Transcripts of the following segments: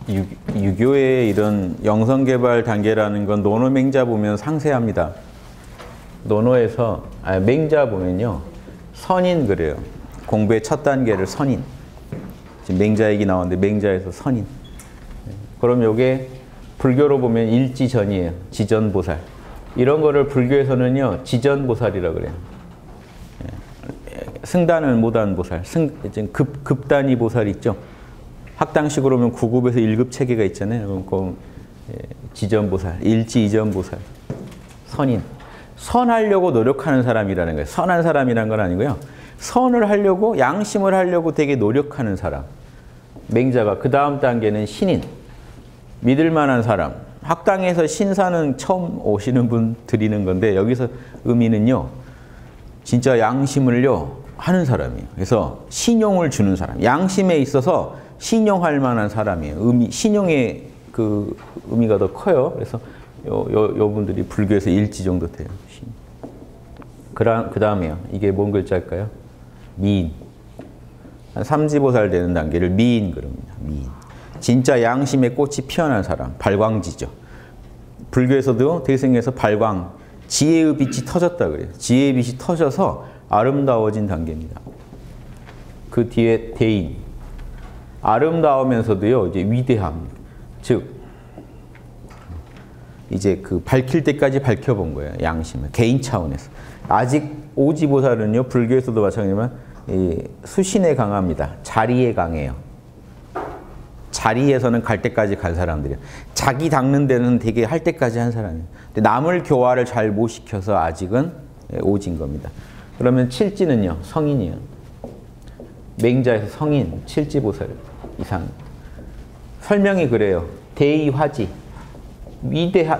유교의 이런 영성개발 단계라는 건 논어맹자 보면 상세합니다. 논어에서 맹자 보면요. 선인 그래요. 공부의 첫 단계를 선인. 지금 맹자 얘기 나오는데 맹자에서 선인. 그럼 요게 불교로 보면 일지전이에요. 지전보살. 이런 거를 불교에서는요. 지전보살이라고 그래요. 승단을 못한 보살. 급단위 보살 있죠. 학당식으로 보면 9급에서 1급 체계가 있잖아요. 그럼 지전보살, 일지 이전보살, 선인. 선하려고 노력하는 사람이라는 거예요. 선한 사람이라는 건 아니고요. 선을 하려고, 양심을 하려고 되게 노력하는 사람. 맹자가 그 다음 단계는 신인. 믿을 만한 사람. 학당에서 신사는 처음 오시는 분 드리는 건데 여기서 의미는요. 진짜 양심을요. 하는 사람이에요. 그래서 신용을 주는 사람. 양심에 있어서 신용할 만한 사람이에요. 신용의 그 의미가 더 커요. 그래서 요 분들이 불교에서 일지 정도 돼요. 그 다음에요. 이게 뭔 글자일까요? 미인. 한 삼지보살 되는 단계를 미인 그럽니다. 미인. 진짜 양심의 꽃이 피어난 사람. 발광지죠. 불교에서도 대승에서 발광, 지혜의 빛이 터졌다 그래요. 지혜의 빛이 터져서 아름다워진 단계입니다. 그 뒤에 대인. 아름다우면서도요, 이제 위대함. 즉, 이제 그 밝힐 때까지 밝혀본 거예요. 양심을. 개인 차원에서. 아직 오지보살은요, 불교에서도 마찬가지지만, 수신에 강합니다. 자리에 강해요. 자리에서는 갈 때까지 간 사람들이에요. 자기 닦는 데는 되게 할 때까지 한 사람이에요. 근데 남을 교화를 잘 못 시켜서 아직은 오진 겁니다. 그러면 칠지는요, 성인이에요. 맹자에서 성인, 칠지보살 이상. 설명이 그래요. 대의화지.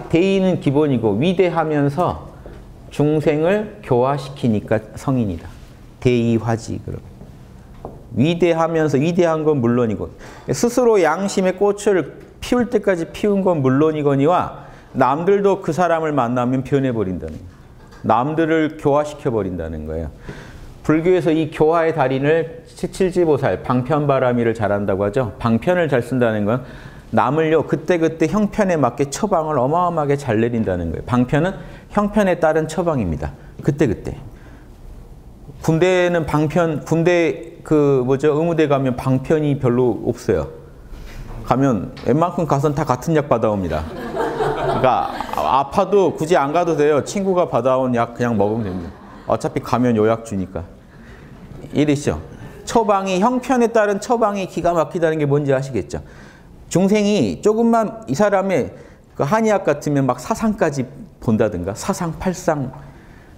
대의는 기본이고 위대하면서 중생을 교화시키니까 성인이다. 대의화지. 그럼. 위대하면서 위대한 건 물론이고 스스로 양심의 꽃을 피울 때까지 피운 건 물론이거니와 남들도 그 사람을 만나면 변해버린다는 거예요. 남들을 교화시켜버린다는 거예요. 불교에서 이 교화의 달인을 칠지보살, 방편바라미를 잘한다고 하죠. 방편을 잘 쓴다는 건 남을요 그때그때 형편에 맞게 처방을 어마어마하게 잘 내린다는 거예요. 방편은 형편에 따른 처방입니다. 그때그때. 군대는 방편, 군대 의무대 가면 방편이 별로 없어요. 가면 웬만큼 가서는 다 같은 약 받아옵니다. 그러니까 아파도 굳이 안 가도 돼요. 친구가 받아온 약 그냥 먹으면 됩니다. 어차피 가면 요약 주니까. 이랬죠. 처방이, 형편에 따른 처방이 기가 막히다는 게 뭔지 아시겠죠? 중생이 조금만 이 사람의 그 한의학 같으면 막 사상까지 본다든가 사상, 팔상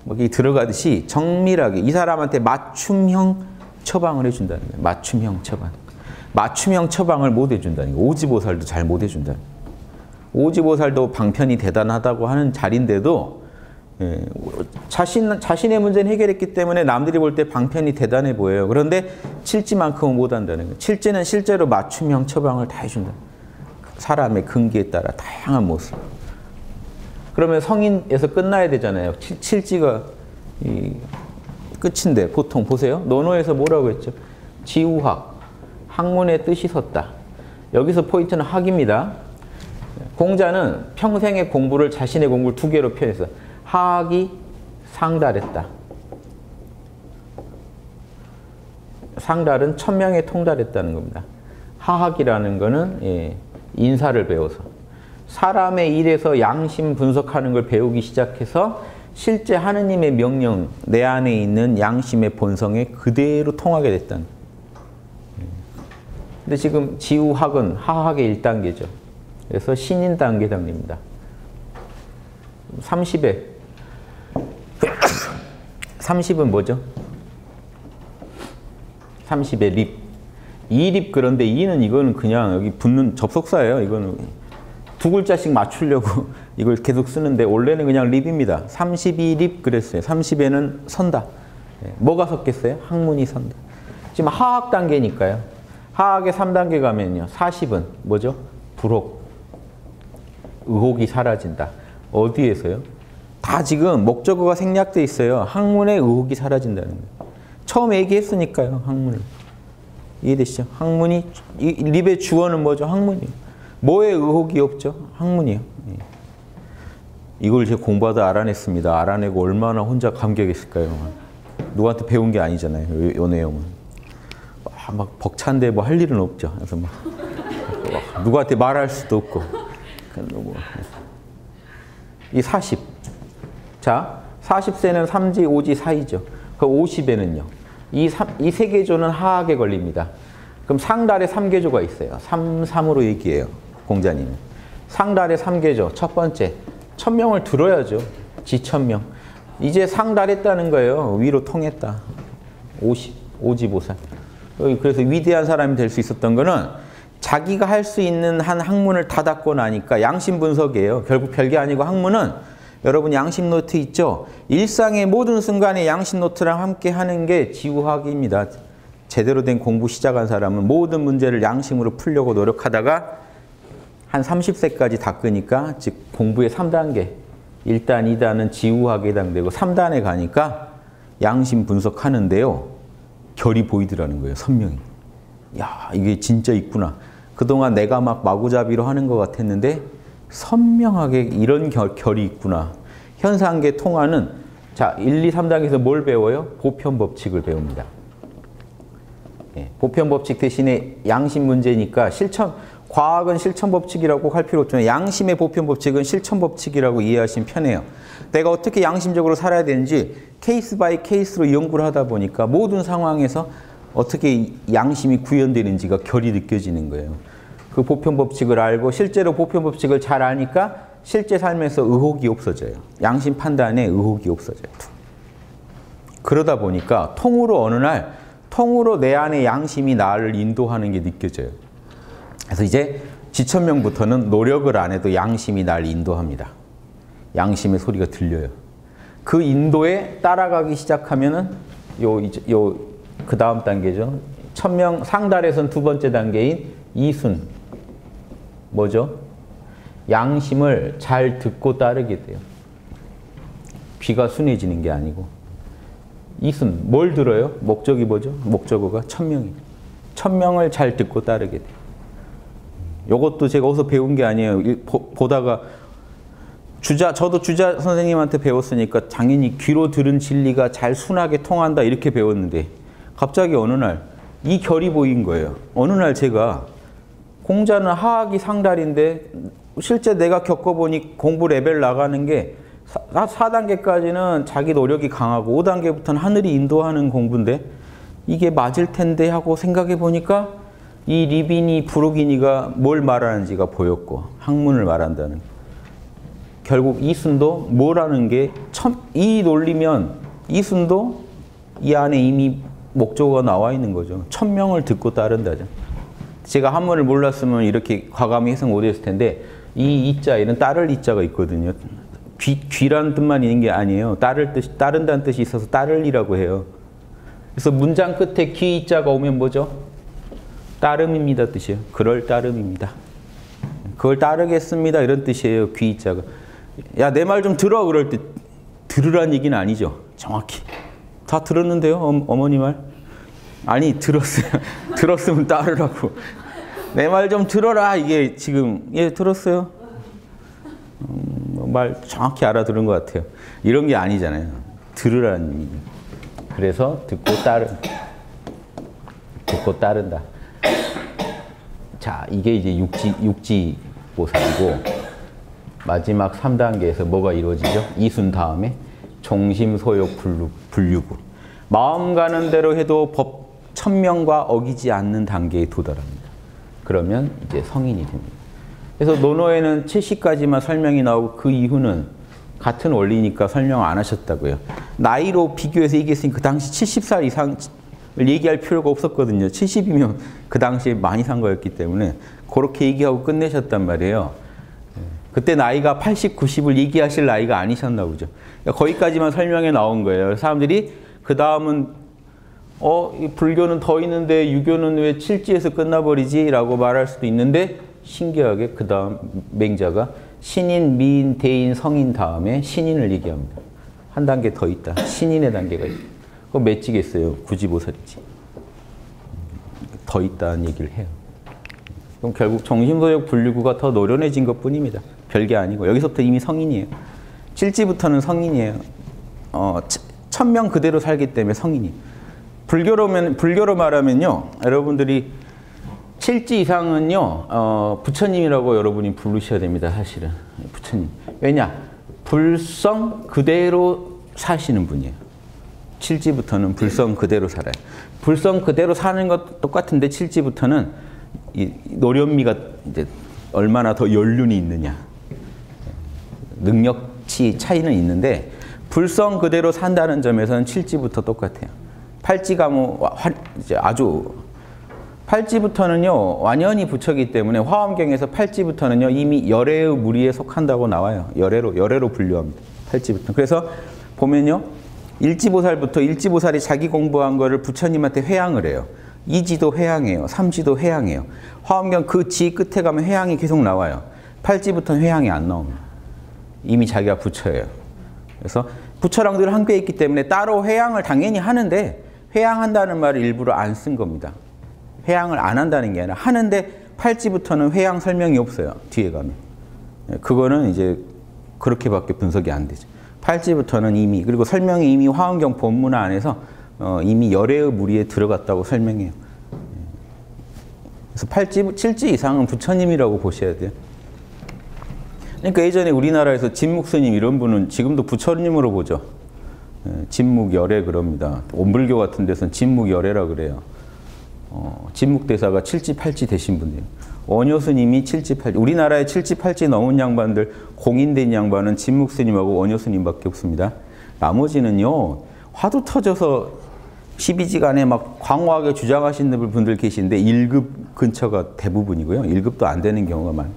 여기 들어가듯이 정밀하게 이 사람한테 맞춤형 처방을 해준다는 거예요. 맞춤형 처방. 맞춤형 처방을 못 해준다는 거예요. 오지보살도 잘 못 해준다는 거예요. 오지보살도 방편이 대단하다고 하는 자리인데도 자신의 문제는 해결했기 때문에 남들이 볼 때 방편이 대단해 보여요. 그런데 칠지만큼은 못한다는 거예요. 칠지는 실제로 맞춤형 처방을 다 해준다. 사람의 근기에 따라 다양한 모습. 그러면 성인에서 끝나야 되잖아요. 칠지가 끝인데 보통 보세요. 논어에서 뭐라고 했죠? 지우학. 학문의 뜻이 섰다. 여기서 포인트는 학입니다. 공자는 평생의 공부를 자신의 공부를 두 개로 표현했어요. 하학이 상달했다. 상달은 천명에 통달했다는 겁니다. 하학이라는 거는 인사를 배워서 사람의 일에서 양심 분석하는 걸 배우기 시작해서 실제 하느님의 명령, 내 안에 있는 양심의 본성에 그대로 통하게 됐다는. 근데 지금 지우학은 하학의 1단계죠. 그래서 신인 단계 답니다. 30에 30은 뭐죠? 30에 립. 2립 그런데 2는 이거는 그냥 여기 붙는 접속사예요. 이거는 두 글자씩 맞추려고 이걸 계속 쓰는데 원래는 그냥 립입니다. 32립 그랬어요. 30에는 선다. 뭐가 섰겠어요? 학문이 선다. 지금 하학 단계니까요. 하학의 3단계 가면요. 40은 뭐죠? 불혹. 의혹이 사라진다. 어디에서요? 다 지금 목적어가 생략돼 있어요. 학문의 의혹이 사라진다는 거예요. 처음 얘기했으니까요. 학문을. 이해되시죠? 학문이, 립의 주어는 뭐죠? 학문이에요. 뭐에 의혹이 없죠? 학문이요. 이걸 제가 공부하다 알아냈습니다. 알아내고 얼마나 혼자 감격했을까요? 누구한테 배운 게 아니잖아요. 요 내용은. 막 벅찬데 뭐 할 일은 없죠. 그래서 막 누구한테 말할 수도 없고. 이 40. 자, 40세는 3지, 5지 사이죠. 그 50에는요. 이 세 계조는 하악에 걸립니다. 그럼 상달에 3계조가 있어요. 3으로 얘기해요. 공자님은. 상달에 3계조. 첫 번째. 천명을 들어야죠. 지천명. 이제 상달했다는 거예요. 위로 통했다. 50보살. 그래서 위대한 사람이 될 수 있었던 거는 자기가 할 수 있는 한 학문을 다 닫고 나니까 양심 분석이에요. 결국 별게 아니고 학문은 여러분 양심 노트 있죠? 일상의 모든 순간에 양심 노트랑 함께 하는 게 지우학입니다. 제대로 된 공부 시작한 사람은 모든 문제를 양심으로 풀려고 노력하다가 한 30세까지 닦으니까 즉 공부의 3단계 1단, 2단은 지우학에 해당되고 3단에 가니까 양심 분석하는데요. 결이 보이더라는 거예요. 선명히. 야, 이게 진짜 있구나. 그동안 내가 막 마구잡이로 하는 것 같았는데 선명하게 이런 결이 있구나. 현상계 통하는 자 1, 2, 3단계에서 뭘 배워요? 보편법칙을 배웁니다. 예, 보편법칙 대신에 양심 문제니까 과학은 실천법칙이라고 할 필요 없지만 양심의 보편법칙은 실천법칙이라고 이해하시면 편해요. 내가 어떻게 양심적으로 살아야 되는지 케이스 바이 케이스로 연구를 하다 보니까 모든 상황에서 어떻게 양심이 구현되는지가 결이 느껴지는 거예요. 그 보편법칙을 알고 실제로 보편법칙을 잘 아니까 실제 삶에서 의혹이 없어져요. 양심 판단에 의혹이 없어져요. 그러다 보니까 어느 날 통으로 내 안에 양심이 나를 인도하는 게 느껴져요. 그래서 이제 지천명부터는 노력을 안 해도 양심이 날 인도합니다. 양심의 소리가 들려요. 그 인도에 따라가기 시작하면은 그 다음 단계죠. 천명 상달에선 두 번째 단계인 이순. 뭐죠? 양심을 잘 듣고 따르게 돼요. 귀가 순해지는 게 아니고. 이순. 뭘 들어요? 목적이 뭐죠? 목적어가 천명이에요. 천명을 잘 듣고 따르게 돼요. 이것도 제가 어디서 배운 게 아니에요. 보다가 저도 주자 선생님한테 배웠으니까 당연히 귀로 들은 진리가 잘 순하게 통한다 이렇게 배웠는데 갑자기 어느 날 이 결이 보인 거예요. 어느 날 제가 공자는 하악이 상달인데 실제 내가 겪어보니 공부 레벨 나가는 게 4단계까지는 자기 노력이 강하고 5단계부터는 하늘이 인도하는 공부인데 이게 맞을 텐데 하고 생각해 보니까 이 리비니 부르기니가 뭘 말하는지가 보였고 학문을 말한다는 결국 이순도 뭐라는 게 이 논리면 이순도 이 안에 이미 목적어가 나와 있는 거죠. 천명을 듣고 따른다죠. 제가 한문을 몰랐으면 이렇게 과감히 해석 못했을 텐데 이 이자에는 따를 이자가 있거든요. 귀라는 뜻만 있는 게 아니에요. 따른다는 뜻이 있어서 따를이라고 해요. 그래서 문장 끝에 귀 이자가 오면 뭐죠? 따름입니다 뜻이에요. 그럴 따름입니다. 그걸 따르겠습니다 이런 뜻이에요. 귀 이자가. 야, 내 말 좀 들어 그럴 때 들으란 얘기는 아니죠. 정확히. 다 들었는데요. 어머니 말? 아니 들었어요. 들었으면 따르라고. 내 말 좀 들어라 이게 지금 예 들었어요. 말 정확히 알아들은 것 같아요. 이런 게 아니잖아요. 들으라는 얘기. 그래서 듣고 따른다. 자, 이게 이제 육지 보살이고 마지막 3단계에서 뭐가 이루어지죠? 이순 다음에 종심소욕 불유구. 마음 가는 대로 해도 법 천명과 어기지 않는 단계에 도달합니다. 그러면 이제 성인이 됩니다. 그래서 논어에는 70까지만 설명이 나오고 그 이후는 같은 원리니까 설명 안 하셨다고요. 나이로 비교해서 얘기했으니 그 당시 70살 이상을 얘기할 필요가 없었거든요. 70이면 그 당시에 많이 산 거였기 때문에 그렇게 얘기하고 끝내셨단 말이에요. 그때 나이가 80, 90을 얘기하실 나이가 아니셨나 보죠. 거기까지만 설명에 나온 거예요. 사람들이 그 다음은 불교는 더 있는데 유교는 왜 7지에서 끝나버리지? 라고 말할 수도 있는데 신기하게 그 다음 맹자가 신인, 미인, 대인, 성인 다음에 신인을 얘기합니다. 한 단계 더 있다. 신인의 단계가 있다. 그거 맺지겠어요. 구지보살이지. 더 있다는 얘기를 해요. 그럼 결국 정신소적 분류구가 더 노련해진 것뿐입니다. 별게 아니고 여기서부터 이미 성인이에요. 칠지부터는 성인이에요. 천명 그대로 살기 때문에 성인이. 불교로 말하면요, 여러분들이 칠지 이상은요, 부처님이라고 여러분이 부르셔야 됩니다. 사실은 부처님. 왜냐? 불성 그대로 사시는 분이에요. 칠지부터는 불성 그대로 살아요. 불성 그대로 사는 것 똑같은데 칠지부터는 이 노련미가 이제 얼마나 더 연륜이 있느냐, 능력치 차이는 있는데 불성 그대로 산다는 점에서는 칠지부터 똑같아요. 팔지가 뭐 이제 아주 팔지부터는요 완연히 부처이기 때문에 화엄경에서 팔지부터는요 이미 열애의 무리에 속한다고 나와요. 열애로 분류합니다. 팔지부터. 그래서 보면요 일지보살부터 일지보살이 자기 공부한 거를 부처님한테 회양을 해요. 이지도 회양해요. 삼지도 회양해요. 화엄경 그 지 끝에 가면 회양이 계속 나와요. 팔지부터는 회양이 안 나옵니다. 이미 자기가 부처예요. 그래서 부처랑 늘 함께 있기 때문에 따로 회양을 당연히 하는데 회양한다는 말을 일부러 안 쓴 겁니다. 회양을 안 한다는 게 아니라 하는데 팔지부터는 회양 설명이 없어요. 뒤에 가면. 그거는 이제 그렇게밖에 분석이 안 되죠. 팔지부터는 이미, 그리고 설명이 이미 화엄경 본문 안에서 이미 열애의 무리에 들어갔다고 설명해요. 그래서 팔지, 칠지 이상은 부처님이라고 보셔야 돼요. 그러니까 예전에 우리나라에서 진묵스님 이런 분은 지금도 부처님으로 보죠. 진묵열애 그럽니다. 온불교 같은 데서는 진묵열애라 그래요. 진묵대사가 칠지 팔지 되신 분이에요. 원효스님이 칠지 팔지, 우리나라에 칠지 팔지 넘은 양반들, 공인된 양반은 진묵스님하고 원효스님밖에 없습니다. 나머지는요 화두 터져서 12지간에 막 광호하게 주장하시는 분들 계신데 1급 근처가 대부분이고요. 1급도 안 되는 경우가 많아요.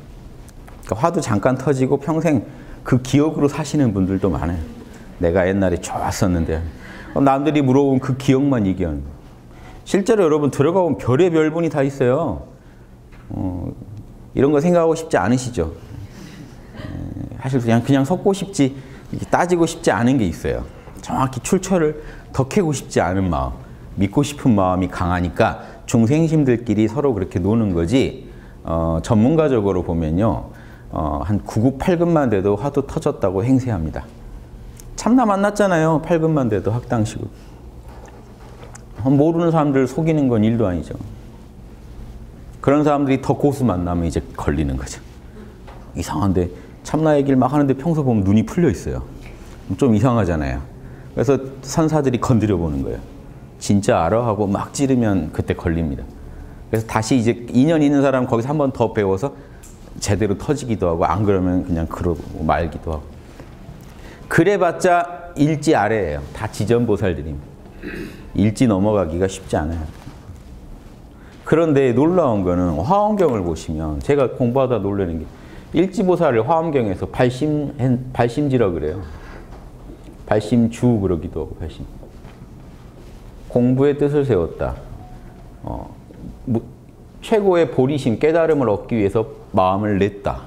그러니까 화두 잠깐 터지고 평생 그 기억으로 사시는 분들도 많아요. 내가 옛날에 좋았었는데. 남들이 물어보면 그 기억만 얘기하는 거예요. 실제로 여러분 들어가보면 별의별 분이 다 있어요. 이런 거 생각하고 싶지 않으시죠? 사실 그냥 섞고 싶지, 따지고 싶지 않은 게 있어요. 정확히 출처를 더 캐고 싶지 않은 마음, 믿고 싶은 마음이 강하니까 중생심들끼리 서로 그렇게 노는 거지. 전문가적으로 보면요, 한 9급, 8급만 돼도 화두 터졌다고 행세합니다. 참나 만났잖아요. 8급만 돼도 학당식으로. 모르는 사람들 속이는 건 일도 아니죠. 그런 사람들이 더 고수 만나면 이제 걸리는 거죠. 이상한데 참나 얘기를 막 하는데 평소 보면 눈이 풀려 있어요. 좀 이상하잖아요. 그래서 선사들이 건드려 보는 거예요. 진짜 알아? 하고 막 찌르면 그때 걸립니다. 그래서 다시 이제 인연 있는 사람 거기서 한 번 더 배워서 제대로 터지기도 하고, 안 그러면 그냥 그러고 말기도 하고. 그래봤자 일지 아래예요. 다 지전보살들입니다. 일지 넘어가기가 쉽지 않아요. 그런데 놀라운 거는 화엄경을 보시면, 제가 공부하다 놀라는 게 일지보살을 화엄경에서 발심지라 그래요. 발심주 그러기도 하고, 발심. 공부의 뜻을 세웠다. 최고의 보리심, 깨달음을 얻기 위해서 마음을 냈다.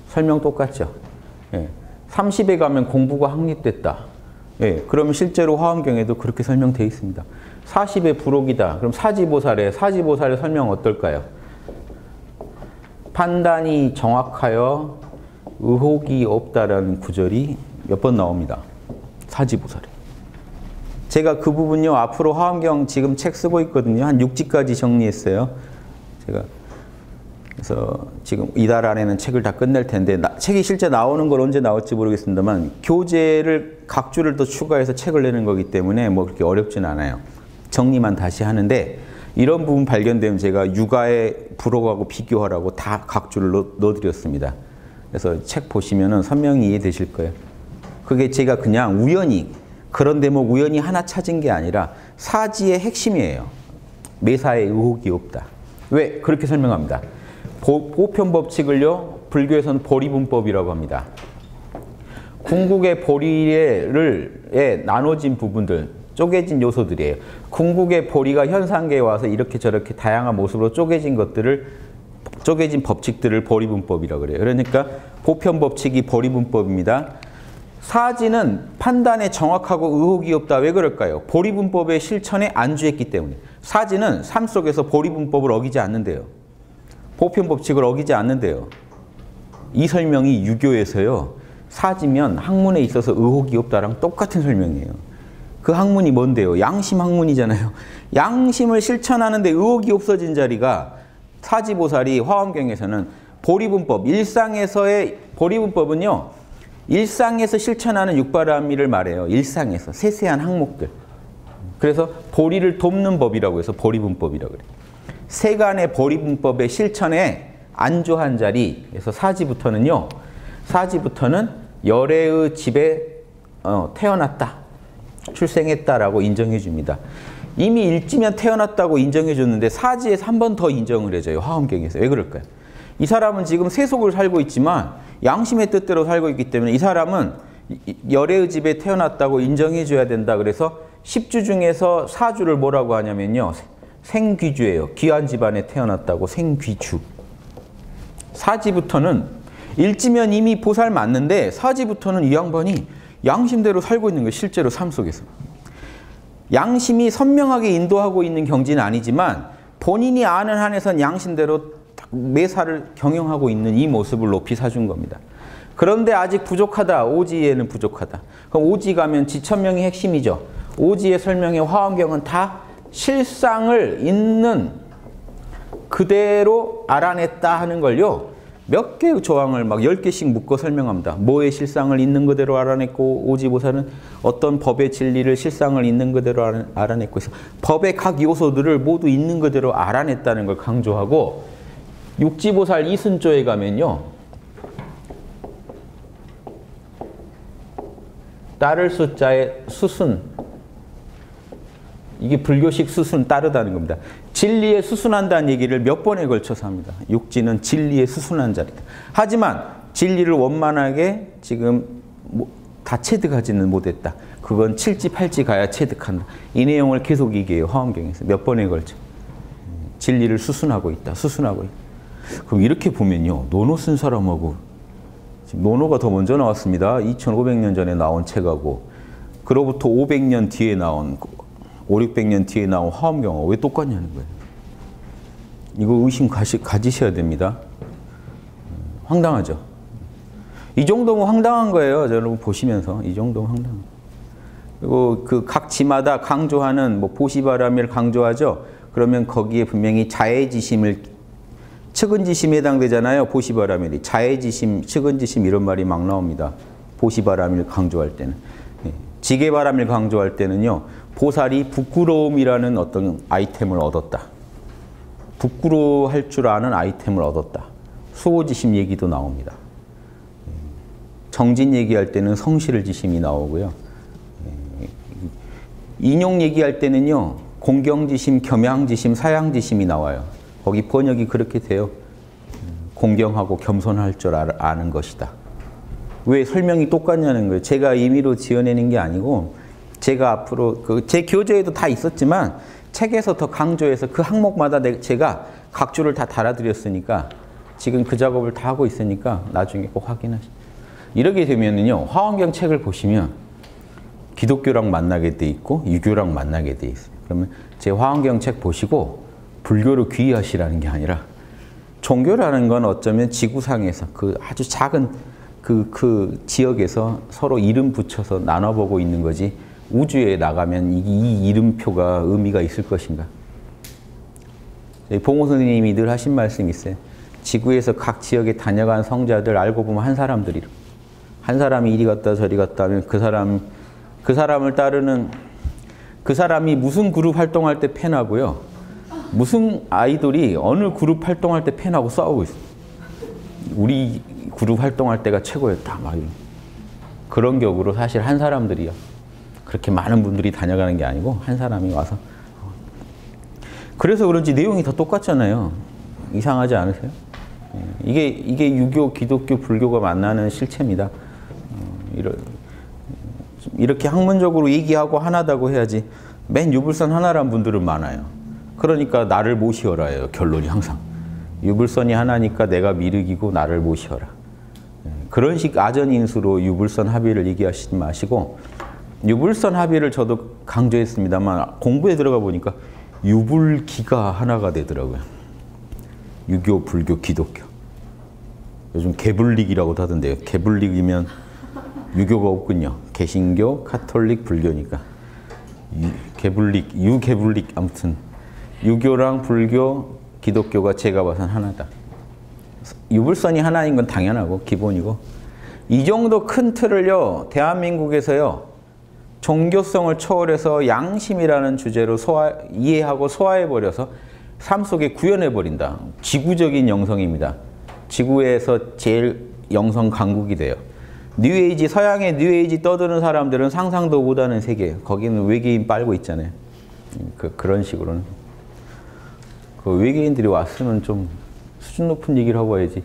설명 똑같죠. 예. 30에 가면 공부가 확립됐다. 예. 그러면 실제로 화엄경에도 그렇게 설명되어 있습니다. 40에 불옥이다. 그럼 사지보살의 설명 어떨까요? 판단이 정확하여 의혹이 없다라는 구절이 몇 번 나옵니다. 사지보살에. 제가 그 부분요, 앞으로 화엄경 지금 책 쓰고 있거든요. 한 6지까지 정리했어요. 제가. 그래서 지금 이달 안에는 책을 다 끝낼 텐데, 책이 실제 나오는 걸 언제 나올지 모르겠습니다만, 교재를 각 줄을 더 추가해서 책을 내는 거기 때문에 뭐 그렇게 어렵진 않아요. 정리만 다시 하는데, 이런 부분 발견되면 제가 육아에 불옥하고 비교하라고 다 각 줄을 넣어드렸습니다. 그래서 책 보시면은 선명히 이해되실 거예요. 그게 제가 그냥 우연히, 그런 대목 우연히 하나 찾은 게 아니라 사지의 핵심이에요. 매사에 의혹이 없다. 왜? 그렇게 설명합니다. 보편법칙을요, 불교에서는 보리분법이라고 합니다. 궁극의 보리에 나눠진 부분들, 쪼개진 요소들이에요. 궁극의 보리가 현상계에 와서 이렇게 저렇게 다양한 모습으로 쪼개진 것들을, 쪼개진 법칙들을 보리분법이라고 그래요. 그러니까 보편법칙이 보리분법입니다. 사지는 판단에 정확하고 의혹이 없다. 왜 그럴까요? 보리분법의 실천에 안주했기 때문에. 사지는 삶 속에서 보리분법을 어기지 않는데요. 보편 법칙을 어기지 않는데요. 이 설명이 유교에서요. 사지면 학문에 있어서 의혹이 없다랑 똑같은 설명이에요. 그 학문이 뭔데요? 양심 학문이잖아요. 양심을 실천하는데 의혹이 없어진 자리가 사지보살이 화엄경에서는 보리분법, 일상에서의 보리분법은요. 일상에서 실천하는 육바라밀을 말해요. 일상에서 세세한 항목들. 그래서 보리를 돕는 법이라고 해서 보리분법이라고 그래요. 세간의 보리분법의 실천에 안주한 자리에서 사지부터는 열애의 집에 태어났다. 출생했다라고 인정해 줍니다. 이미 일지면 태어났다고 인정해 줬는데 사지에서 한 번 더 인정을 해줘요. 화엄경에서. 왜 그럴까요? 이 사람은 지금 세속을 살고 있지만 양심의 뜻대로 살고 있기 때문에 이 사람은 열애의 집에 태어났다고 인정해 줘야 된다. 그래서 10주 중에서 4주를 뭐라고 하냐면요. 생귀주예요. 귀한 집안에 태어났다고 생귀주. 사지부터는 일지면 이미 보살 맞는데 사지부터는 이 양반이 양심대로 살고 있는 거예요. 실제로 삶 속에서. 양심이 선명하게 인도하고 있는 경지는 아니지만 본인이 아는 한에선 양심대로 매사를 경영하고 있는 이 모습을 높이 사준 겁니다. 그런데 아직 부족하다. 오지에는 부족하다. 그럼 오지 가면 지천명이 핵심이죠. 오지의 설명에 화엄경은 다 실상을 있는 그대로 알아냈다 하는 걸요. 몇 개의 조항을 막 10개씩 묶어 설명합니다. 뭐의 실상을 있는 그대로 알아냈고 오지보살은 어떤 법의 진리를 실상을 있는 그대로 알아냈고 있어. 법의 각 요소들을 모두 있는 그대로 알아냈다는 걸 강조하고 육지보살 이순조에 가면요. 따를 숫자에 수순. 이게 불교식 수순 따르다는 겁니다. 진리에 수순한다는 얘기를 몇 번에 걸쳐서 합니다. 육지는 진리에 수순한 자리다. 하지만 진리를 원만하게 지금 다 체득하지는 못했다. 그건 7지 8지 가야 체득한다. 이 내용을 계속 얘기해요. 화엄경에서 몇 번에 걸쳐. 진리를 수순하고 있다. 수순하고 있다. 그럼 이렇게 보면요. 노노 쓴 사람하고 지금 노노가 더 먼저 나왔습니다. 2500년 전에 나온 책하고 그로부터 500년 뒤에 나온 5, 600년 뒤에 나온 화엄경하고 왜 똑같냐는 거예요. 이거 의심 가지셔야 됩니다. 황당하죠. 이 정도면 황당한 거예요. 여러분 보시면서 이 정도면 황당한 거예요. 그리고 그 각 지마다 강조하는 뭐 보시바라밀 강조하죠. 그러면 거기에 분명히 자애지심을 측은지심에 해당되잖아요. 보시바라밀이 자애지심, 측은지심 이런 말이 막 나옵니다. 보시바라밀 강조할 때는. 지게바라밀 강조할 때는요. 보살이 부끄러움이라는 어떤 아이템을 얻었다. 부끄러워할 줄 아는 아이템을 얻었다. 수호지심 얘기도 나옵니다. 정진 얘기할 때는 성실지심이 나오고요. 인용 얘기할 때는요. 공경지심, 겸양지심, 사양지심이 나와요. 거기 번역이 그렇게 돼요. 공경하고 겸손할 줄 아는 것이다. 왜 설명이 똑같냐는 거예요. 제가 임의로 지어내는 게 아니고 제가 앞으로 제 교재에도 다 있었지만 책에서 더 강조해서 그 항목마다 제가 각 줄을 다 달아드렸으니까 지금 그 작업을 다 하고 있으니까 나중에 꼭 확인하시죠. 이렇게 되면은요. 화엄경 책을 보시면 기독교랑 만나게 돼 있고 유교랑 만나게 돼 있어요. 그러면 제 화엄경 책 보시고 불교로 귀의하시라는 게 아니라 종교라는 건 어쩌면 지구상에서 그 아주 작은 그 지역에서 서로 이름 붙여서 나눠보고 있는 거지 우주에 나가면 이 이름표가 의미가 있을 것인가. 봉호 선생님이 늘 하신 말씀이 있어요. 지구에서 각 지역에 다녀간 성자들 알고 보면 한 사람들이라. 한 사람이 이리 갔다 저리 갔다 하면 그 사람을 따르는 그 사람이 무슨 그룹 활동할 때 팬하고요. 무슨 아이돌이 어느 그룹 활동할 때 팬하고 싸우고 있어. 우리 그룹 활동할 때가 최고였다. 막 이런. 그런 격으로 사실 한 사람들이요. 그렇게 많은 분들이 다녀가는 게 아니고 한 사람이 와서. 그래서 그런지 내용이 다 똑같잖아요. 이상하지 않으세요? 이게 유교, 기독교, 불교가 만나는 실체입니다. 이렇게 학문적으로 얘기하고 하나다고 해야지 맨 유불선 하나란 분들은 많아요. 그러니까 나를 모시어라예요. 결론이 항상. 유불선이 하나니까 내가 미륵이고 나를 모시어라. 그런 식 아전인수로 유불선 합의를 얘기하시지 마시고 유불선 합의를 저도 강조했습니다만 공부에 들어가 보니까 유불기가 하나가 되더라고요. 유교, 불교, 기독교. 요즘 개불릭이라고도 하던데요. 개불릭이면 유교가 없군요. 개신교, 카톨릭, 불교니까. 개불릭, 유개불릭 아무튼 유교랑 불교, 기독교가 제가 봐선 하나다. 유불선이 하나인 건 당연하고 기본이고 이 정도 큰 틀을요 대한민국에서요 종교성을 초월해서 양심이라는 주제로 이해하고 소화해버려서 삶 속에 구현해버린다. 지구적인 영성입니다. 지구에서 제일 영성 강국이 돼요. 뉴에이지, 서양의 뉴에이지 떠드는 사람들은 상상도 못하는 세계. 거기는 외계인 빨고 있잖아요. 그런 식으로는. 그 외계인들이 왔으면 좀 수준 높은 얘기를 하고 와야지.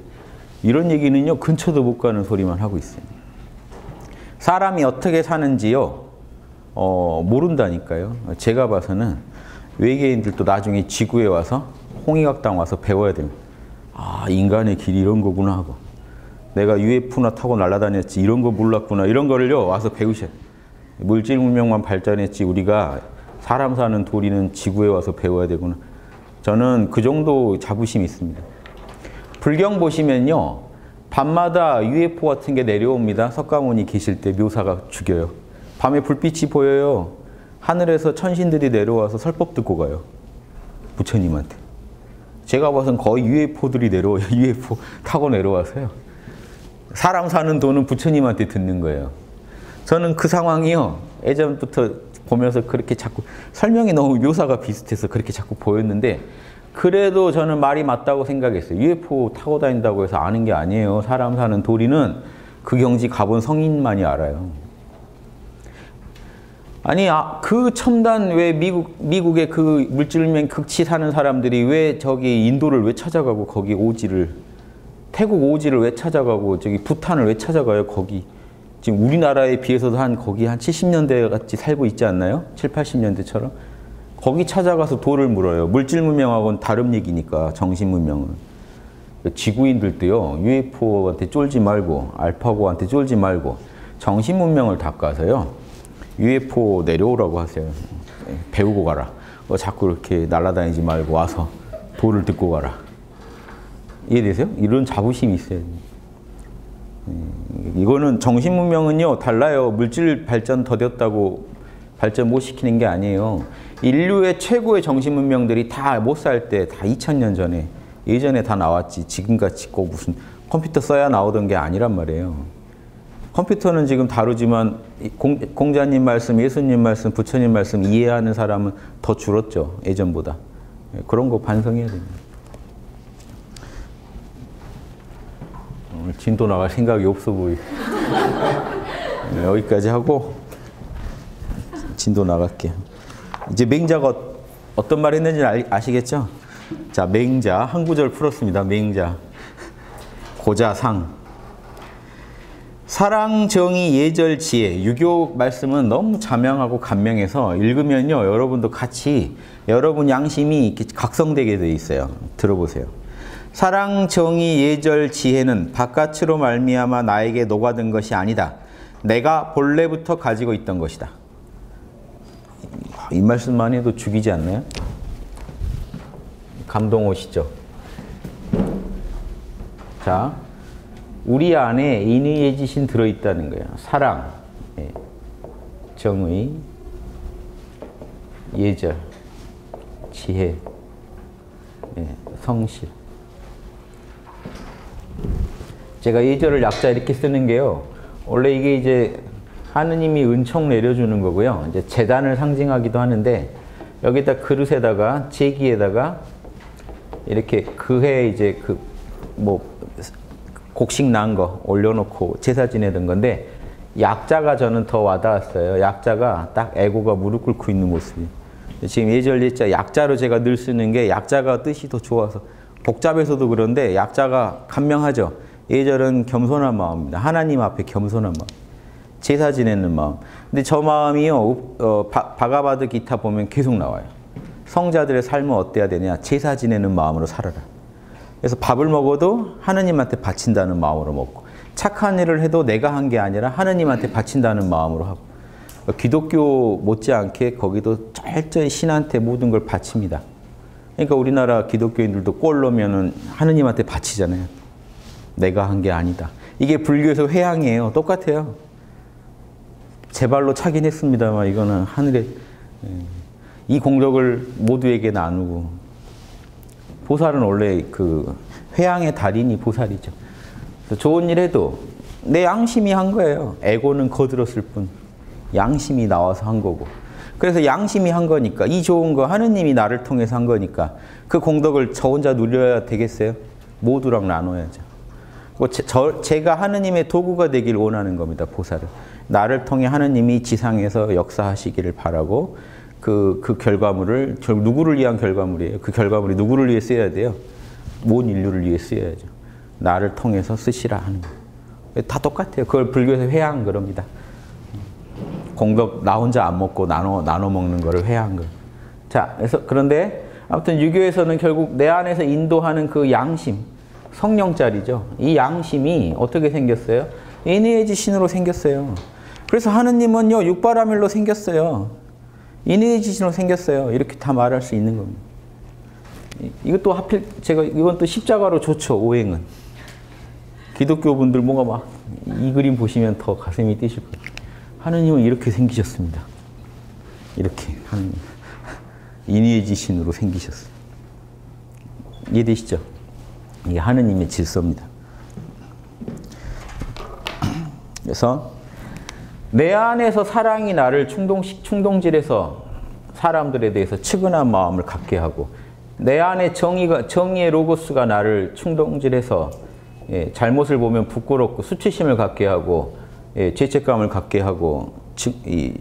이런 얘기는요, 근처도 못 가는 소리만 하고 있어요. 사람이 어떻게 사는지요, 모른다니까요. 제가 봐서는 외계인들도 나중에 지구에 와서 홍익학당 와서 배워야 됩니다. 아, 인간의 길이 이런 거구나 하고. 내가 UFO나 타고 날아다녔지 이런 거 몰랐구나 이런 거를요 와서 배우셔야 돼요. 물질 문명만 발전했지 우리가 사람 사는 도리는 지구에 와서 배워야 되구나. 저는 그 정도 자부심이 있습니다. 불경 보시면요 밤마다 UFO 같은 게 내려옵니다. 석가모니 계실 때 묘사가 죽여요. 밤에 불빛이 보여요. 하늘에서 천신들이 내려와서 설법 듣고 가요. 부처님한테. 제가 봐선 거의 UFO들이 내려와요. UFO 타고 내려와서요. 사람 사는 도는 부처님한테 듣는 거예요. 저는 그 상황이요. 예전부터 보면서 그렇게 자꾸 설명이 너무 묘사가 비슷해서 그렇게 자꾸 보였는데 그래도 저는 말이 맞다고 생각했어요. UFO 타고 다닌다고 해서 아는 게 아니에요. 사람 사는 도리는 그 경지 가본 성인만이 알아요. 아니 그 첨단 왜 미국의 그 물질명 극치 사는 사람들이 왜 저기 인도를 왜 찾아가고 거기 오지를 태국 오지를 왜 찾아가고 저기 부탄을 왜 찾아가요? 거기 지금 우리나라에 비해서도 거기 한 70년대 같이 살고 있지 않나요? 7, 80년대처럼 거기 찾아가서 돌을 물어요. 물질 문명하고는 다른 얘기니까 정신 문명은. 지구인들도요 UFO한테 쫄지 말고 알파고한테 쫄지 말고 정신 문명을 닦아서요 UFO 내려오라고 하세요. 배우고 가라. 자꾸 이렇게 날아다니지 말고 와서 돌을 듣고 가라. 이해되세요? 이런 자부심이 있어요. 이거는 정신문명은요 달라요. 물질 발전 더뎠다고 발전 못 시키는 게 아니에요. 인류의 최고의 정신문명들이 다 못 살 때 다 2000년 전에 예전에 다 나왔지. 지금같이 꼭 무슨 컴퓨터 써야 나오던 게 아니란 말이에요. 컴퓨터는 지금 다루지만 공자님 말씀, 예수님 말씀, 부처님 말씀 이해하는 사람은 더 줄었죠. 예전보다. 그런 거 반성해야 됩니다. 진도 나갈 생각이 없어 보이. 여기까지 하고 진도 나갈게요. 이제 맹자가 어떤 말 했는지 아시겠죠? 자, 맹자 한 구절 풀었습니다. 맹자 고자상 사랑, 정의, 예절, 지혜. 유교 말씀은 너무 자명하고 감명해서 읽으면요 여러분도 같이 여러분 양심이 이렇게 각성되게 돼 있어요. 들어보세요. 사랑, 정의, 예절, 지혜는 바깥으로 말미암아 나에게 녹아든 것이 아니다. 내가 본래부터 가지고 있던 것이다. 이 말씀만 해도 죽이지 않나요? 감동 오시죠? 자, 우리 안에 인의의 지신 들어있다는 거예요. 사랑, 정의, 예절, 지혜, 성실. 제가 예절을 약자 이렇게 쓰는 게요. 원래 이게 이제 하느님이 은총 내려주는 거고요. 이제 재단을 상징하기도 하는데 여기다 그릇에다가 제기에다가 이렇게 그해 이제 그 뭐 곡식 난 거 올려놓고 제사 지내던 건데 약자가 저는 더 와닿았어요. 약자가 딱 애고가 무릎 꿇고 있는 모습이. 지금 예절 예자 약자로 제가 늘 쓰는 게 약자가 뜻이 더 좋아서 복잡해서도 그런데 약자가 감명하죠. 예절은 겸손한 마음입니다. 하나님 앞에 겸손한 마음. 제사 지내는 마음. 근데 저 마음이요. 바가바드 기타 보면 계속 나와요. 성자들의 삶은 어때야 되냐. 제사 지내는 마음으로 살아라. 그래서 밥을 먹어도 하느님한테 바친다는 마음으로 먹고 착한 일을 해도 내가 한 게 아니라 하느님한테 바친다는 마음으로 하고 기독교 못지않게 거기도 철저히 신한테 모든 걸 바칩니다. 그러니까 우리나라 기독교인들도 꼴 놓으면은 하느님한테 바치잖아요. 내가 한 게 아니다. 이게 불교에서 회양이에요. 똑같아요. 제 발로 차긴 했습니다만 이거는 하늘에 이 공덕을 모두에게 나누고 보살은 원래 그 회양의 달인이 보살이죠. 좋은 일 해도 내 양심이 한 거예요. 에고는 거들었을 뿐 양심이 나와서 한 거고. 그래서 양심이 한 거니까 이 좋은 거 하느님이 나를 통해서 한 거니까 그 공덕을 저 혼자 누려야 되겠어요? 모두랑 나눠야죠. 제가 하느님의 도구가 되길 원하는 겁니다. 보살은. 나를 통해 하느님이 지상에서 역사하시기를 바라고 그 결과물을 누구를 위한 결과물이에요? 그 결과물이 누구를 위해 쓰여야 돼요? 온 인류를 위해 쓰여야죠. 나를 통해서 쓰시라 하는 거예요. 다 똑같아요. 그걸 불교에서 회양 그럽니다. 공덕 나 혼자 안 먹고 나눠 먹는 거를 회양 거. 자, 그래서 그런데 아무튼 유교에서는 결국 내 안에서 인도하는 그 양심, 성령짜리죠. 이 양심이 어떻게 생겼어요? 인의의 지신으로 생겼어요. 그래서 하느님은요 육바라밀로 생겼어요. 인의의 지신으로 생겼어요. 이렇게 다 말할 수 있는 겁니다. 이것도 하필 이건 또 십자가로 좋죠. 오행은. 기독교분들 뭔가 막 이 그림 보시면 더 가슴이 뛰실 거예요. 하느님은 이렇게 생기셨습니다. 이렇게 하느님. 인의의 지신으로 생기셨어요. 이해되시죠? 이게 하느님의 질서입니다. 그래서 내 안에서 사랑이 나를 충동질해서 사람들에 대해서 측은한 마음을 갖게 하고 내 안에 정의의 로고스가 나를 충동질해서 잘못을 보면 부끄럽고 수치심을 갖게 하고 죄책감을 갖게 하고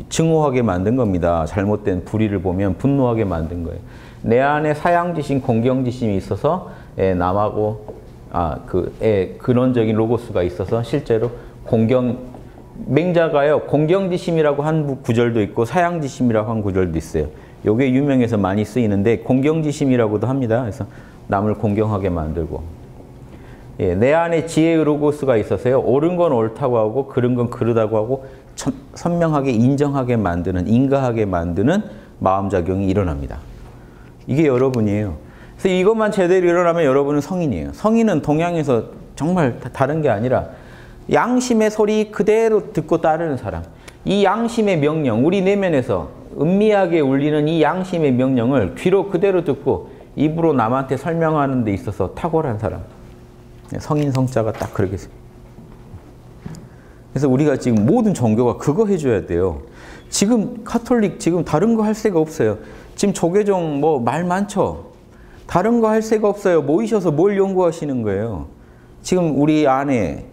증오하게 만든 겁니다. 잘못된 불의를 보면 분노하게 만든 거예요. 내 안에 사양지심, 공경지심이 있어서 남하고 근원적인 로고스가 있어서 실제로 맹자가요 공경지심이라고 한 구절도 있고 사양지심이라고 한 구절도 있어요. 이게 유명해서 많이 쓰이는데 공경지심이라고도 합니다. 그래서 남을 공경하게 만들고 내 안에 지혜의 로고스가 있어서요 옳은 건 옳다고 하고 그른 건 그르다고 하고 선명하게 인정하게 만드는 인가하게 만드는 마음작용이 일어납니다. 이게 여러분이에요. 그래서 이것만 제대로 일어나면 여러분은 성인이에요. 성인은 동양에서 정말 다른 게 아니라 양심의 소리 그대로 듣고 따르는 사람. 이 양심의 명령, 우리 내면에서 은미하게 울리는 이 양심의 명령을 귀로 그대로 듣고 입으로 남한테 설명하는 데 있어서 탁월한 사람. 성인 성자가 딱 그렇게 있어요. 그래서 우리가 지금 모든 종교가 그거 해줘야 돼요. 지금 카톨릭 지금 다른 거 할 새가 없어요. 지금 조계종 뭐 말 많죠. 다른 거 할 새가 없어요. 모이셔서 뭘 연구하시는 거예요. 지금 우리 안에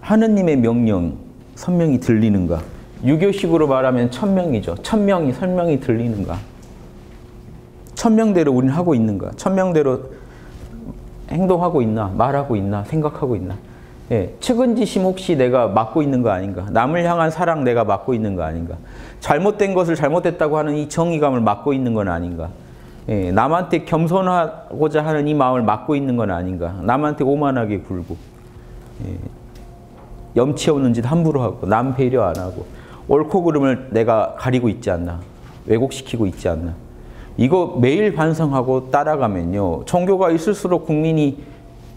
하느님의 명령 선명히 들리는가? 유교식으로 말하면 천명이죠. 천명이 설명이 들리는가? 천명대로 우리는 하고 있는가? 천명대로 행동하고 있나? 말하고 있나? 생각하고 있나? 측은지심 혹시 내가 맡고 있는 거 아닌가? 남을 향한 사랑 내가 맡고 있는 거 아닌가? 잘못된 것을 잘못됐다고 하는 이 정의감을 맡고 있는 건 아닌가? 남한테 겸손하고자 하는 이 마음을 맡고 있는 건 아닌가? 남한테 오만하게 굴고 염치 없는 짓 함부로 하고 남 배려 안 하고 옳고 그름을 내가 가리고 있지 않나? 왜곡시키고 있지 않나? 이거 매일 반성하고 따라가면요. 종교가 있을수록 국민이